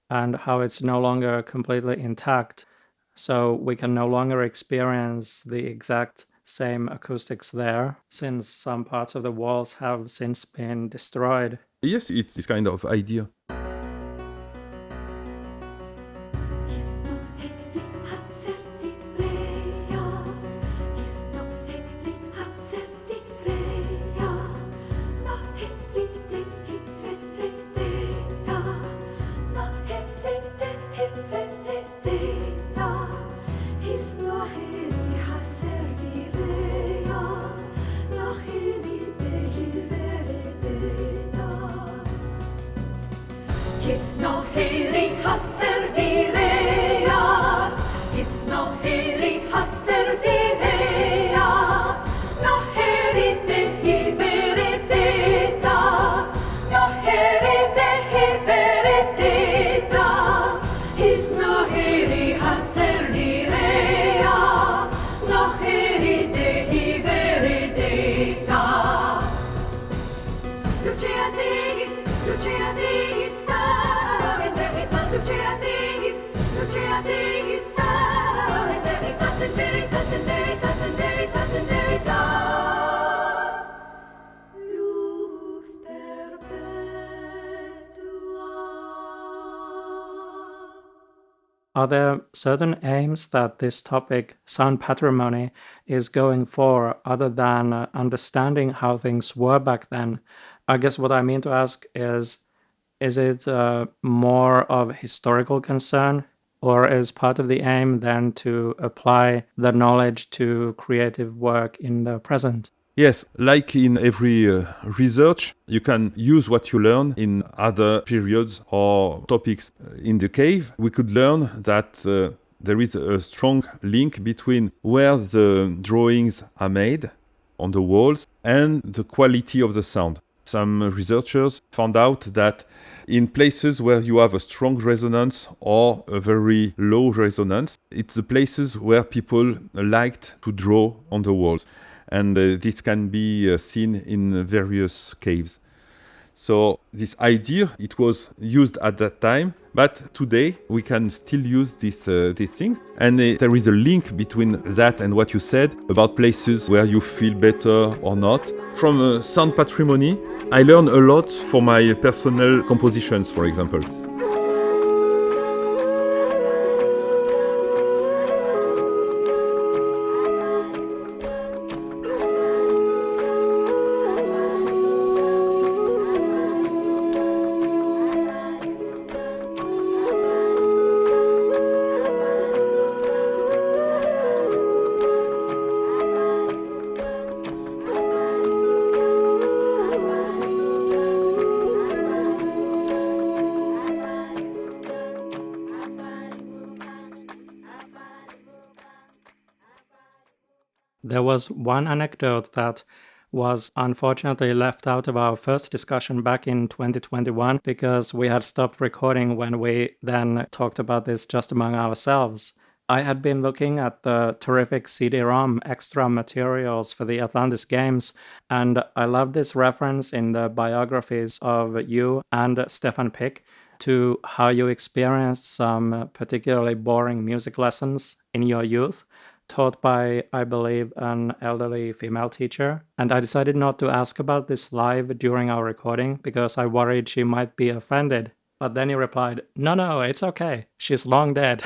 and how it's no longer completely intact. So we can no longer experience the exact same acoustics there, since some parts of the walls have since been destroyed. Yes, it's this kind of idea. Are there certain aims that this topic, sound patrimony, is going for other than understanding how things were back then? I guess what I mean to ask is it more of historical concern, or is part of the aim then to apply the knowledge to creative work in the present? Yes, like in every research, you can use what you learn in other periods or topics. In the cave, we could learn that there is a strong link between where the drawings are made on the walls and the quality of the sound. Some researchers found out that in places where you have a strong resonance or a very low resonance, it's the places where people liked to draw on the walls. And this can be seen in various caves. So this idea, it was used at that time, but today we can still use this thing. And there is a link between that and what you said about places where you feel better or not. From sound patrimony, I learn a lot for my personal compositions, for example. There was one anecdote that was unfortunately left out of our first discussion back in 2021 because we had stopped recording when we then talked about this just among ourselves. I had been looking at the terrific CD-ROM extra materials for the Atlantis games, and I love this reference in the biographies of you and Stefan Pick to how you experienced some particularly boring music lessons in your youth, taught by, I believe, an elderly female teacher. And I decided not to ask about this live during our recording because I worried she might be offended. But then he replied, no, it's okay. She's long dead.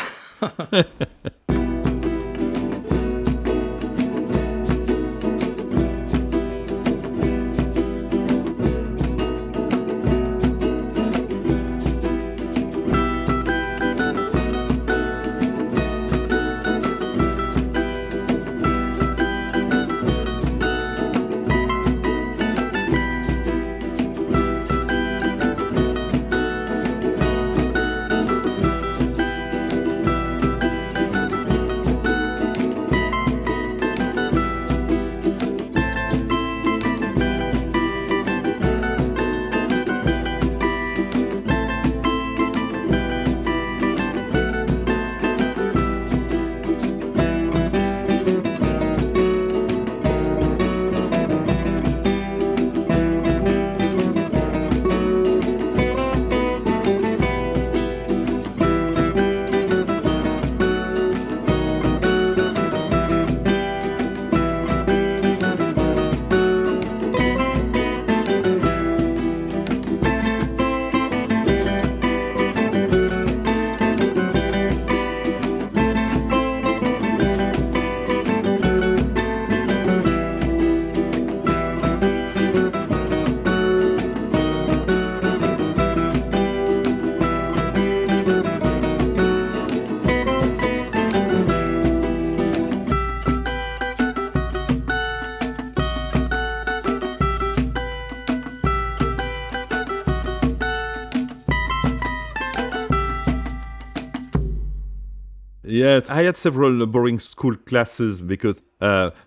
Yes, I had several boring school classes because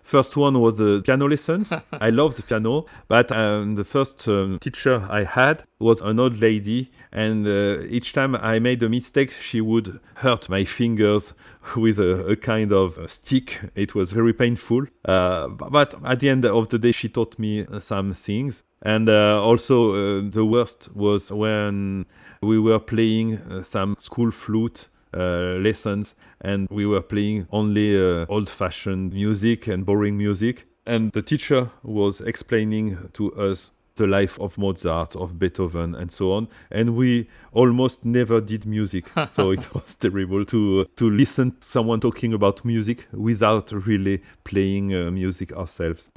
first one was the piano lessons. I loved the piano, but the first teacher I had was an old lady, and each time I made a mistake, she would hurt my fingers with a kind of stick. It was very painful, but at the end of the day, she taught me some things. And also the worst was when we were playing some school flute lessons, and we were playing only old-fashioned music and boring music. And the teacher was explaining to us the life of Mozart, of Beethoven, and so on. And we almost never did music. So it was terrible to listen to someone talking about music without really playing music ourselves.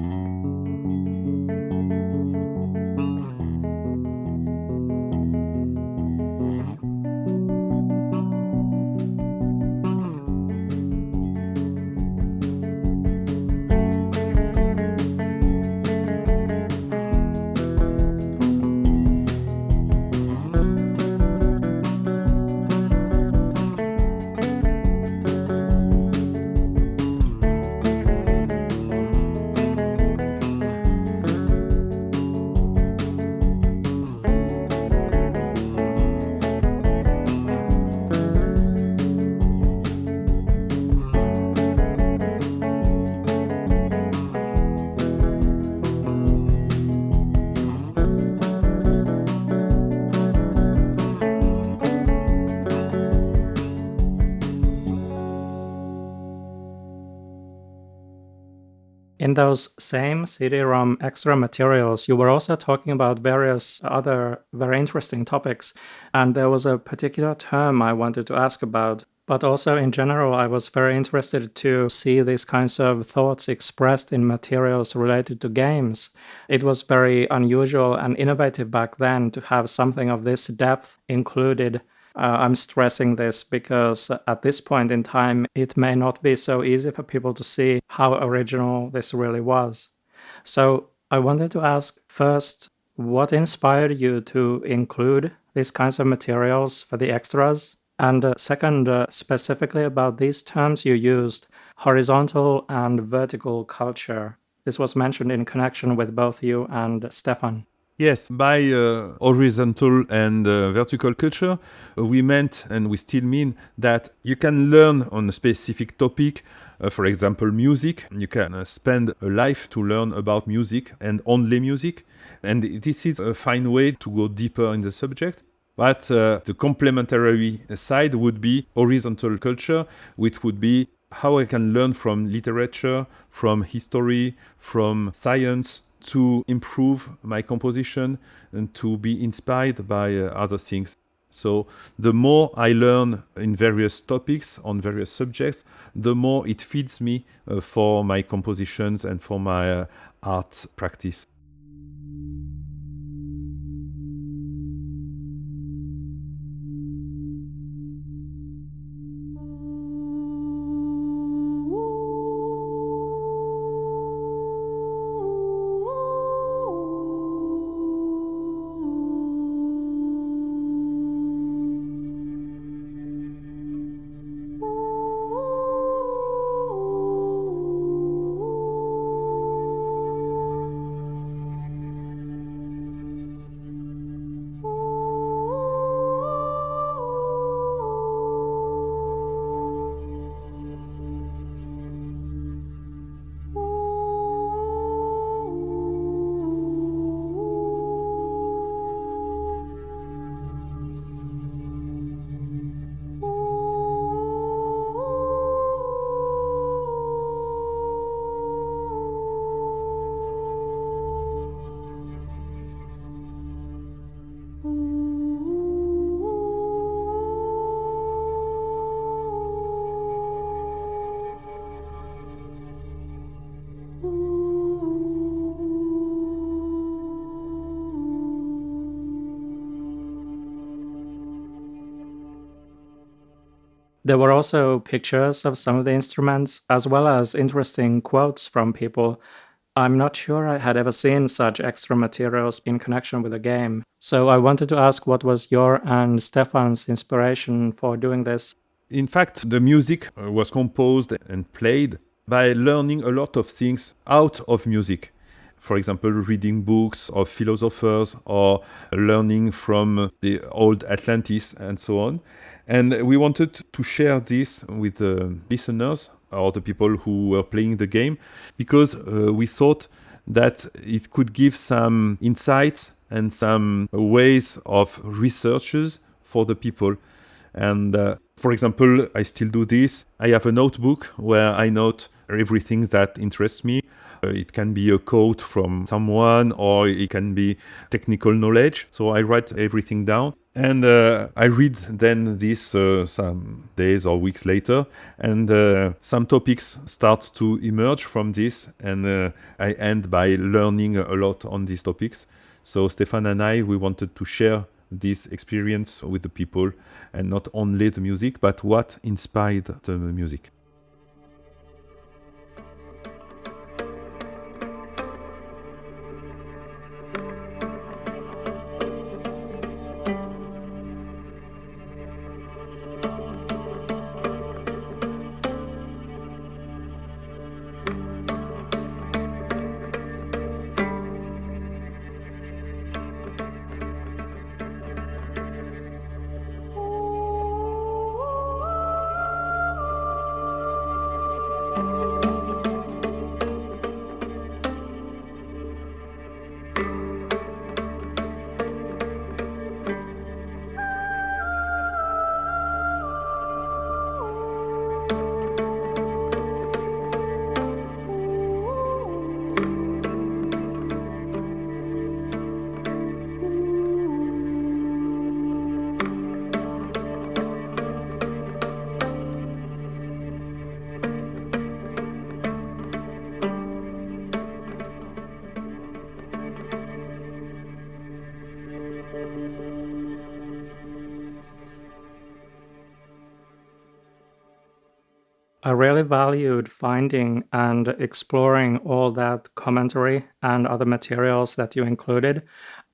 In those same CD-ROM extra materials, you were also talking about various other very interesting topics, and there was a particular term I wanted to ask about. But also in general, I was very interested to see these kinds of thoughts expressed in materials related to games. It was very unusual and innovative back then to have something of this depth included. I'm stressing this because at this point in time, it may not be so easy for people to see how original this really was. So I wanted to ask first, what inspired you to include these kinds of materials for the extras? And second, specifically about these terms you used, horizontal and vertical culture. This was mentioned in connection with both you and Stefan. Yes, by horizontal and vertical culture, we meant and we still mean that you can learn on a specific topic, for example, music. You can spend a life to learn about music and only music. And this is a fine way to go deeper in the subject. But the complementary side would be horizontal culture, which would be how I can learn from literature, from history, from science, to improve my composition and to be inspired by other things. So the more I learn in various topics on various subjects, the more it feeds me for my compositions and for my art practice. There were also pictures of some of the instruments, as well as interesting quotes from people. I'm not sure I had ever seen such extra materials in connection with the game, so I wanted to ask what was your and Stefan's inspiration for doing this? In fact, the music was composed and played by learning a lot of things out of music. For example, reading books of philosophers or learning from the old Atlantis and so on. And we wanted to share this with the listeners or the people who were playing the game because we thought that it could give some insights and some ways of researches for the people. And for example, I still do this. I have a notebook where I note everything that interests me. It can be a quote from someone or it can be technical knowledge. So I write everything down and I read then this some days or weeks later. And some topics start to emerge from this. And I end by learning a lot on these topics. So Stefan and I, we wanted to share this experience with the people and not only the music, but what inspired the music. I really valued finding and exploring all that commentary and other materials that you included.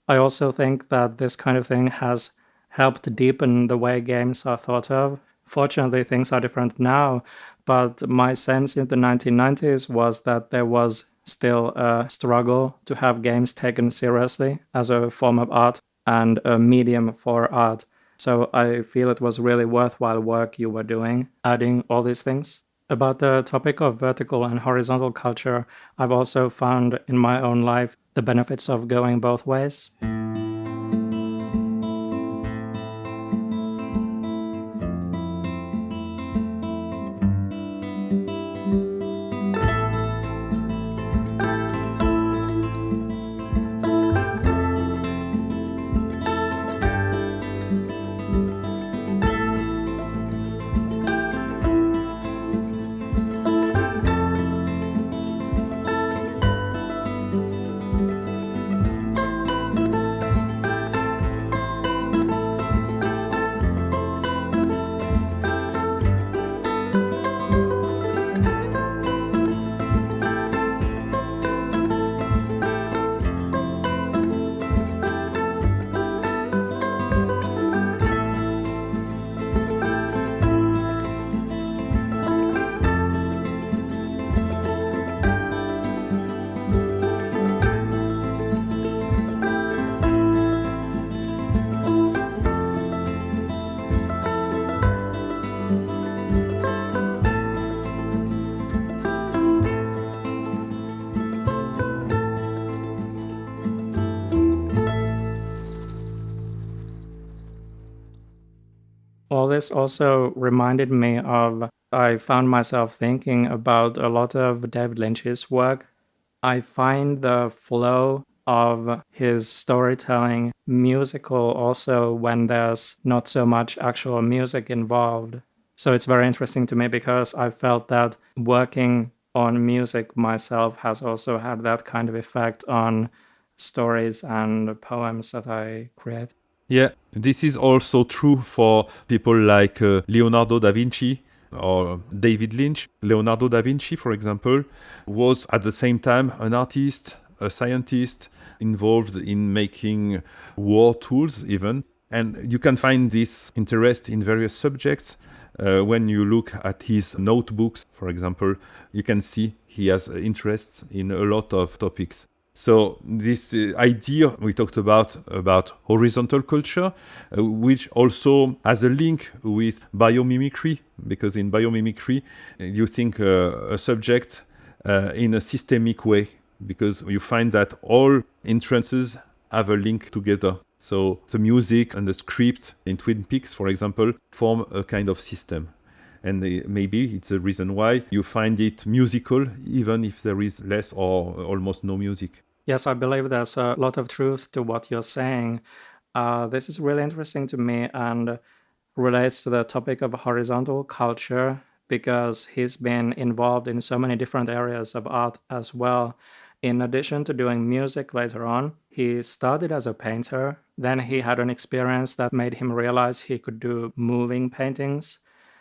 I also think that this kind of thing has helped deepen the way games are thought of. Fortunately, things are different now, but my sense in the 1990s was that there was still a struggle to have games taken seriously as a form of art and a medium for art. So I feel it was really worthwhile work you were doing, adding all these things. About the topic of vertical and horizontal culture, I've also found in my own life the benefits of going both ways. All this also reminded me of, I found myself thinking about a lot of David Lynch's work. I find the flow of his storytelling musical also when there's not so much actual music involved. So it's very interesting to me because I felt that working on music myself has also had that kind of effect on stories and poems that I create. Yeah, this is also true for people like Leonardo da Vinci or David Lynch. Leonardo da Vinci, for example, was at the same time an artist, a scientist, involved in making war tools even. And you can find this interest in various subjects. When you look at his notebooks, for example, you can see he has interests in a lot of topics. So this idea we talked about horizontal culture, which also has a link with biomimicry, because in biomimicry, you think a subject in a systemic way, because you find that all entrances have a link together. So the music and the script in Twin Peaks, for example, form a kind of system. And maybe it's a reason why you find it musical, even if there is less or almost no music. Yes, I believe there's a lot of truth to what you're saying. This is really interesting to me and relates to the topic of horizontal culture because he's been involved in so many different areas of art as well. In addition to doing music later on, he started as a painter. Then he had an experience that made him realize he could do moving paintings,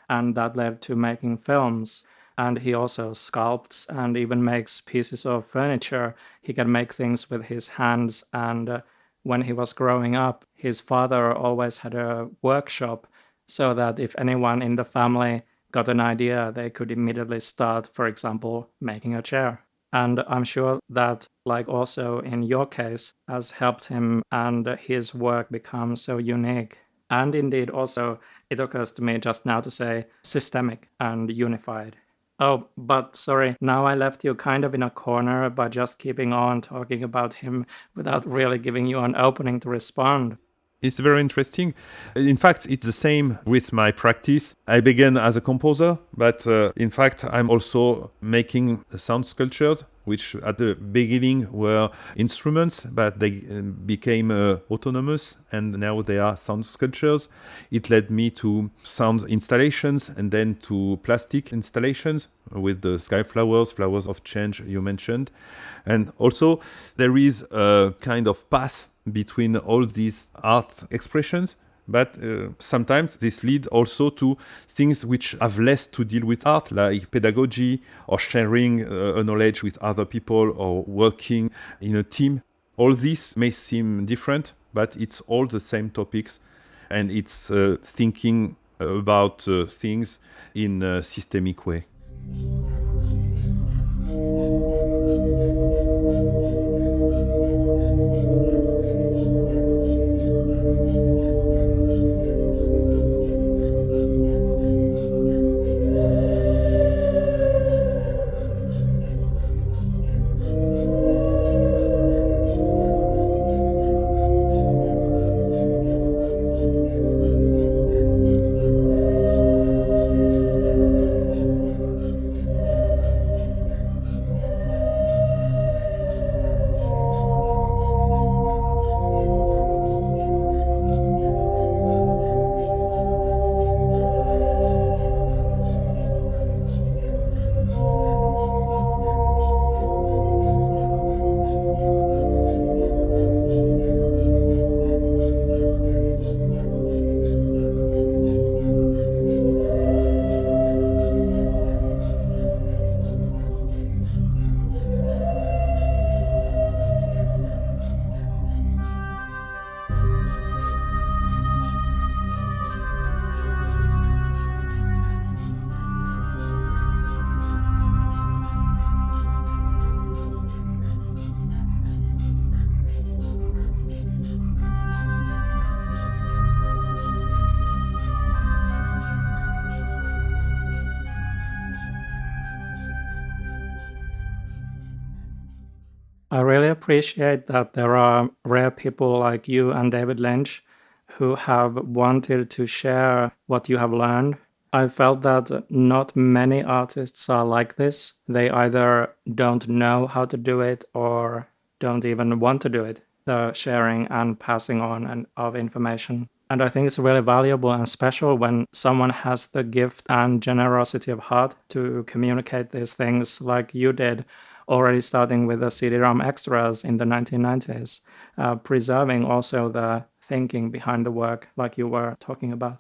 and that led to making films. And he also sculpts and even makes pieces of furniture. He can make things with his hands. And when he was growing up, his father always had a workshop so that if anyone in the family got an idea, they could immediately start, for example, making a chair. And I'm sure that, like also in your case, has helped him and his work become so unique. And indeed, also, it occurs to me just now to say systemic and unified. Oh, but sorry, now I left you kind of in a corner by just keeping on talking about him without really giving you an opening to respond. It's very interesting. In fact, it's the same with my practice. I began as a composer, but in fact, I'm also making sound sculptures, which at the beginning were instruments, but they became autonomous, and now they are sound sculptures. It led me to sound installations and then to plastic installations with the sky flowers, flowers of change you mentioned. And also, there is a kind of path between all these art expressions, but sometimes this leads also to things which have less to deal with art, like pedagogy or sharing a knowledge with other people or working in a team. All this may seem different, but it's all the same topics, and it's thinking about things in a systemic way. I really appreciate that there are rare people like you and David Lynch who have wanted to share what you have learned. I felt that not many artists are like this. They either don't know how to do it or don't even want to do it, the sharing and passing on of information. And I think it's really valuable and special when someone has the gift and generosity of heart to communicate these things like you did, already starting with the CD-ROM extras in the 1990s, preserving also the thinking behind the work like you were talking about.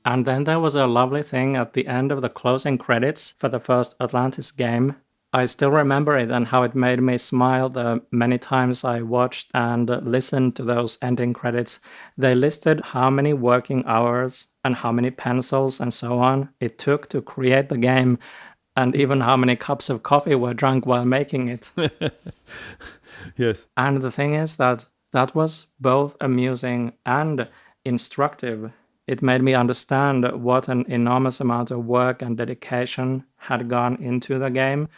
And then there was a lovely thing at the end of the closing credits for the first Atlantis game. I still remember it and how it made me smile the many times I watched and listened to those ending credits. They listed how many working hours and how many pencils and so on it took to create the game, and even how many cups of coffee were drunk while making it. Yes. And the thing is that that was both amusing and instructive. It made me understand what an enormous amount of work and dedication had gone into the game,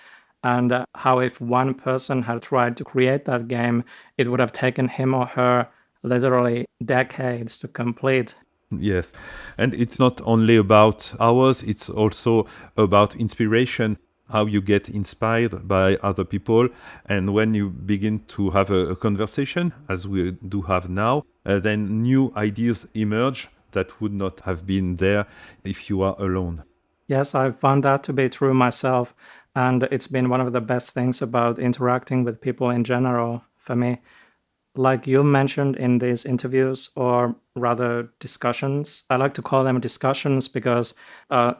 and how if one person had tried to create that game, it would have taken him or her literally decades to complete. Yes. And it's not only about hours, it's also about inspiration, how you get inspired by other people. And when you begin to have a conversation, as we do have now, then new ideas emerge that would not have been there if you are alone. Yes, I've found that to be true myself, and it's been one of the best things about interacting with people in general for me. like you mentioned in these interviews, or rather discussions. I like to call them discussions because,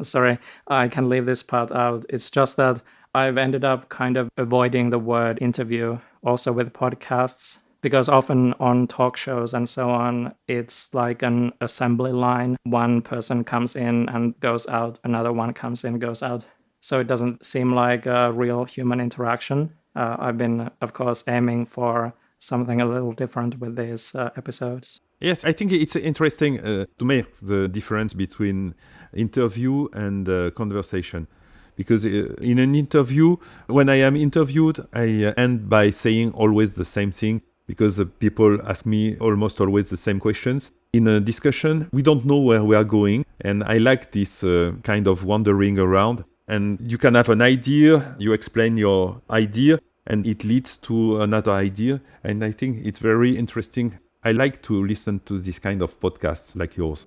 sorry, I can leave this part out. It's just that I've ended up kind of avoiding the word interview also with podcasts, because often on talk shows and so on, it's like an assembly line. One person comes in and goes out, another one comes in, goes out. So it doesn't seem like a real human interaction. I've been, of course, aiming for something a little different with these episodes. Yes, I think it's interesting to make the difference between interview and conversation. Because in an interview, when I am interviewed, I end by saying always the same thing, because people ask me almost always the same questions. In a discussion, we don't know where we are going, and I like this kind of wandering around. And you can have an idea, you explain your idea, and it leads to another idea. And I think it's very interesting. I like to listen to this kind of podcasts like yours.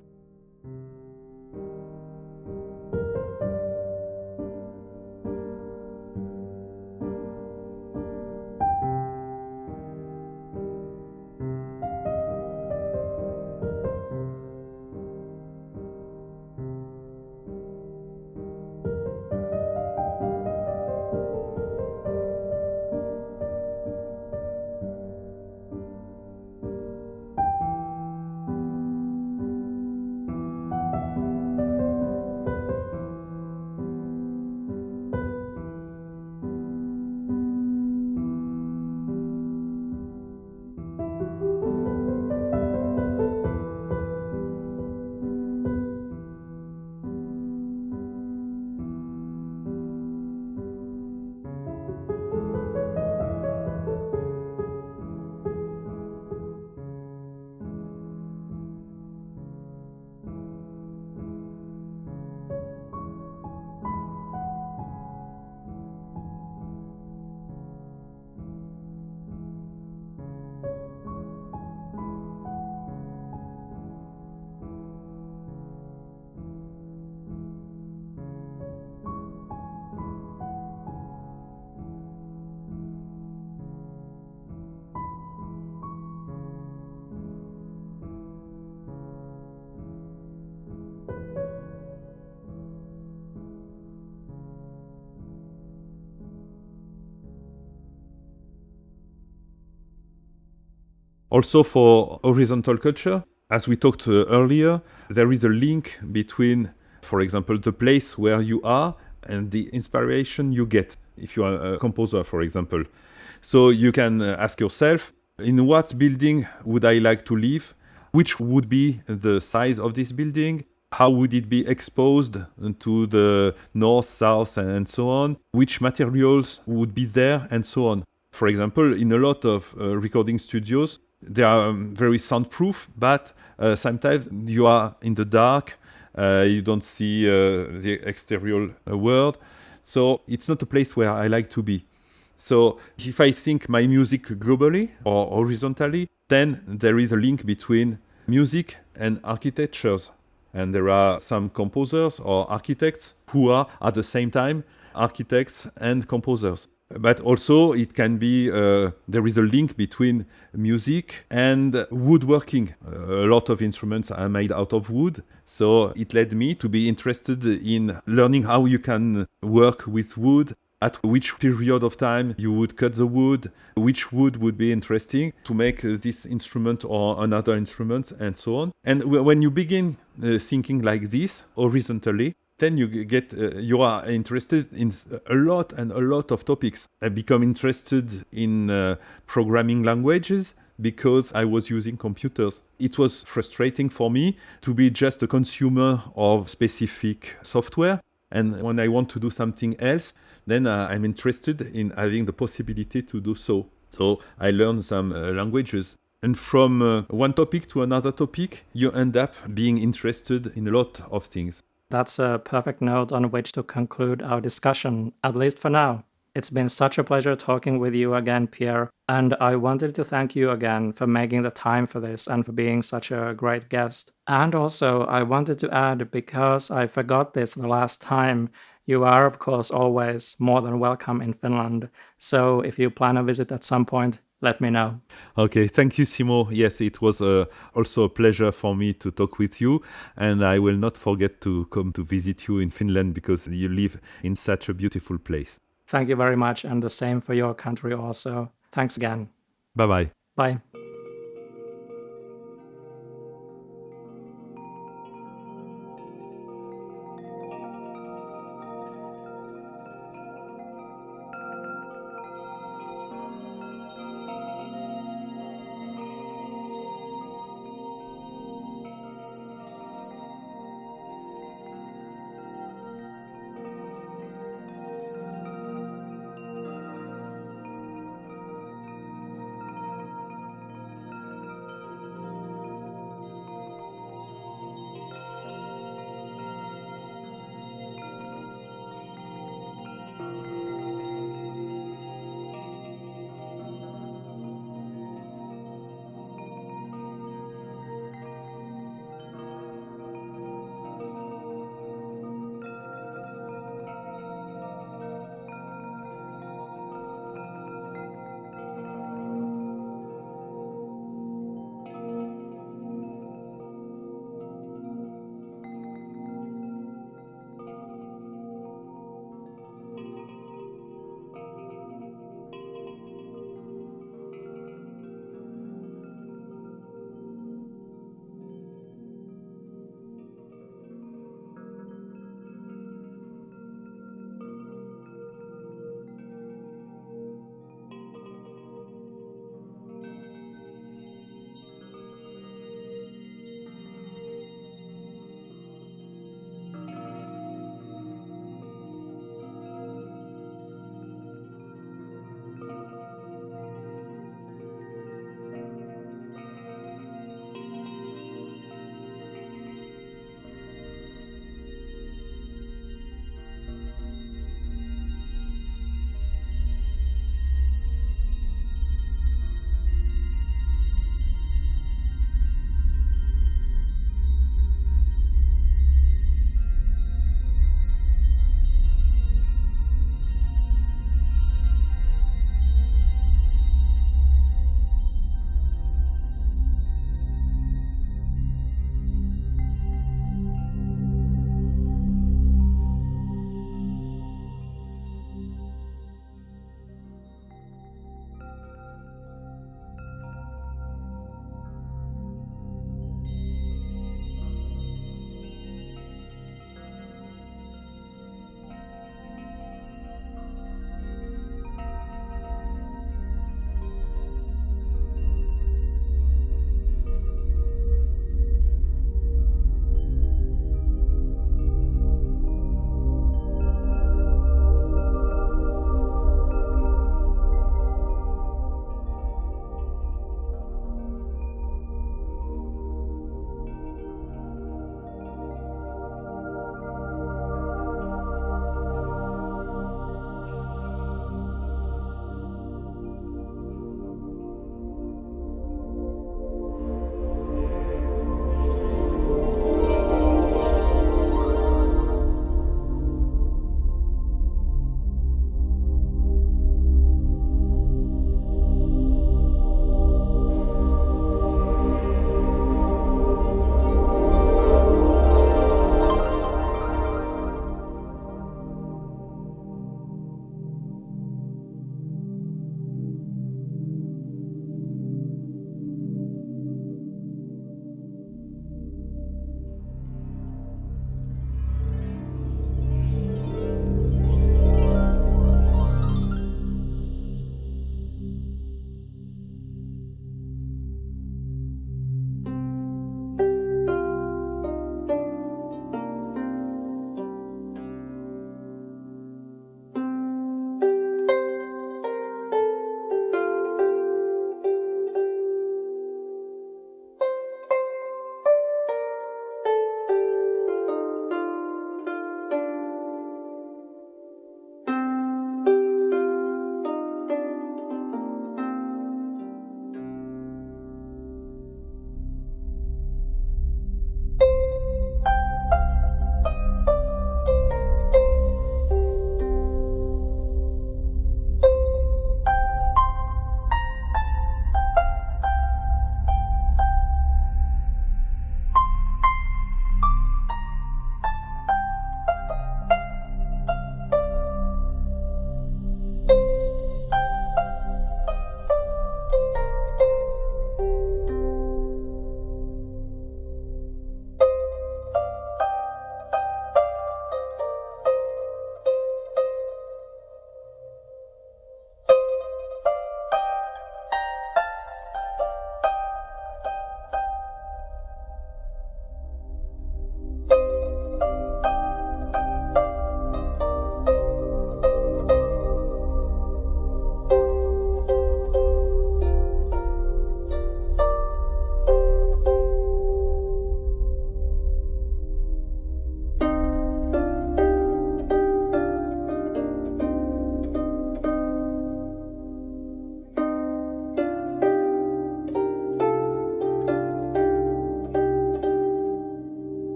Also for horizontal culture, as we talked earlier, there is a link between, for example, the place where you are and the inspiration you get if you are a composer, for example. So you can ask yourself, in what building would I like to live? Which would be the size of this building? How would it be exposed to the north, south, and so on? Which materials would be there, and so on? For example, in a lot of recording studios, they are very soundproof, but sometimes you are in the dark, you don't see the exterior world. So it's not a place where I like to be. So if I think my music globally or horizontally, then there is a link between music and architectures. And there are some composers or architects who are at the same time architects and composers. But also it can be, there is a link between music and woodworking. A lot of instruments are made out of wood. So it led me to be interested in learning how you can work with wood, at which period of time you would cut the wood, which wood would be interesting to make this instrument or another instrument, and so on. And when you begin thinking like this, horizontally, then you are interested in a lot of topics. I become interested in programming languages because I was using computers. It was frustrating for me to be just a consumer of specific software. And when I want to do something else, then I'm interested in having the possibility to do so. So I learned some languages. And from one topic to another topic, you end up being interested in a lot of things. That's a perfect note on which to conclude our discussion, at least for now. It's been such a pleasure talking with you again, Pierre, and I wanted to thank you again for making the time for this and for being such a great guest. And also, I wanted to add, because I forgot this the last time, you are, of course, always more than welcome in Finland. So if you plan a visit at some point, let me know. Okay, thank you, Simo. Yes, it was also a pleasure for me to talk with you, and I will not forget to come to visit you in Finland because you live in such a beautiful place. Thank you very much, and the same for your country also. Thanks again. Bye-bye. Bye.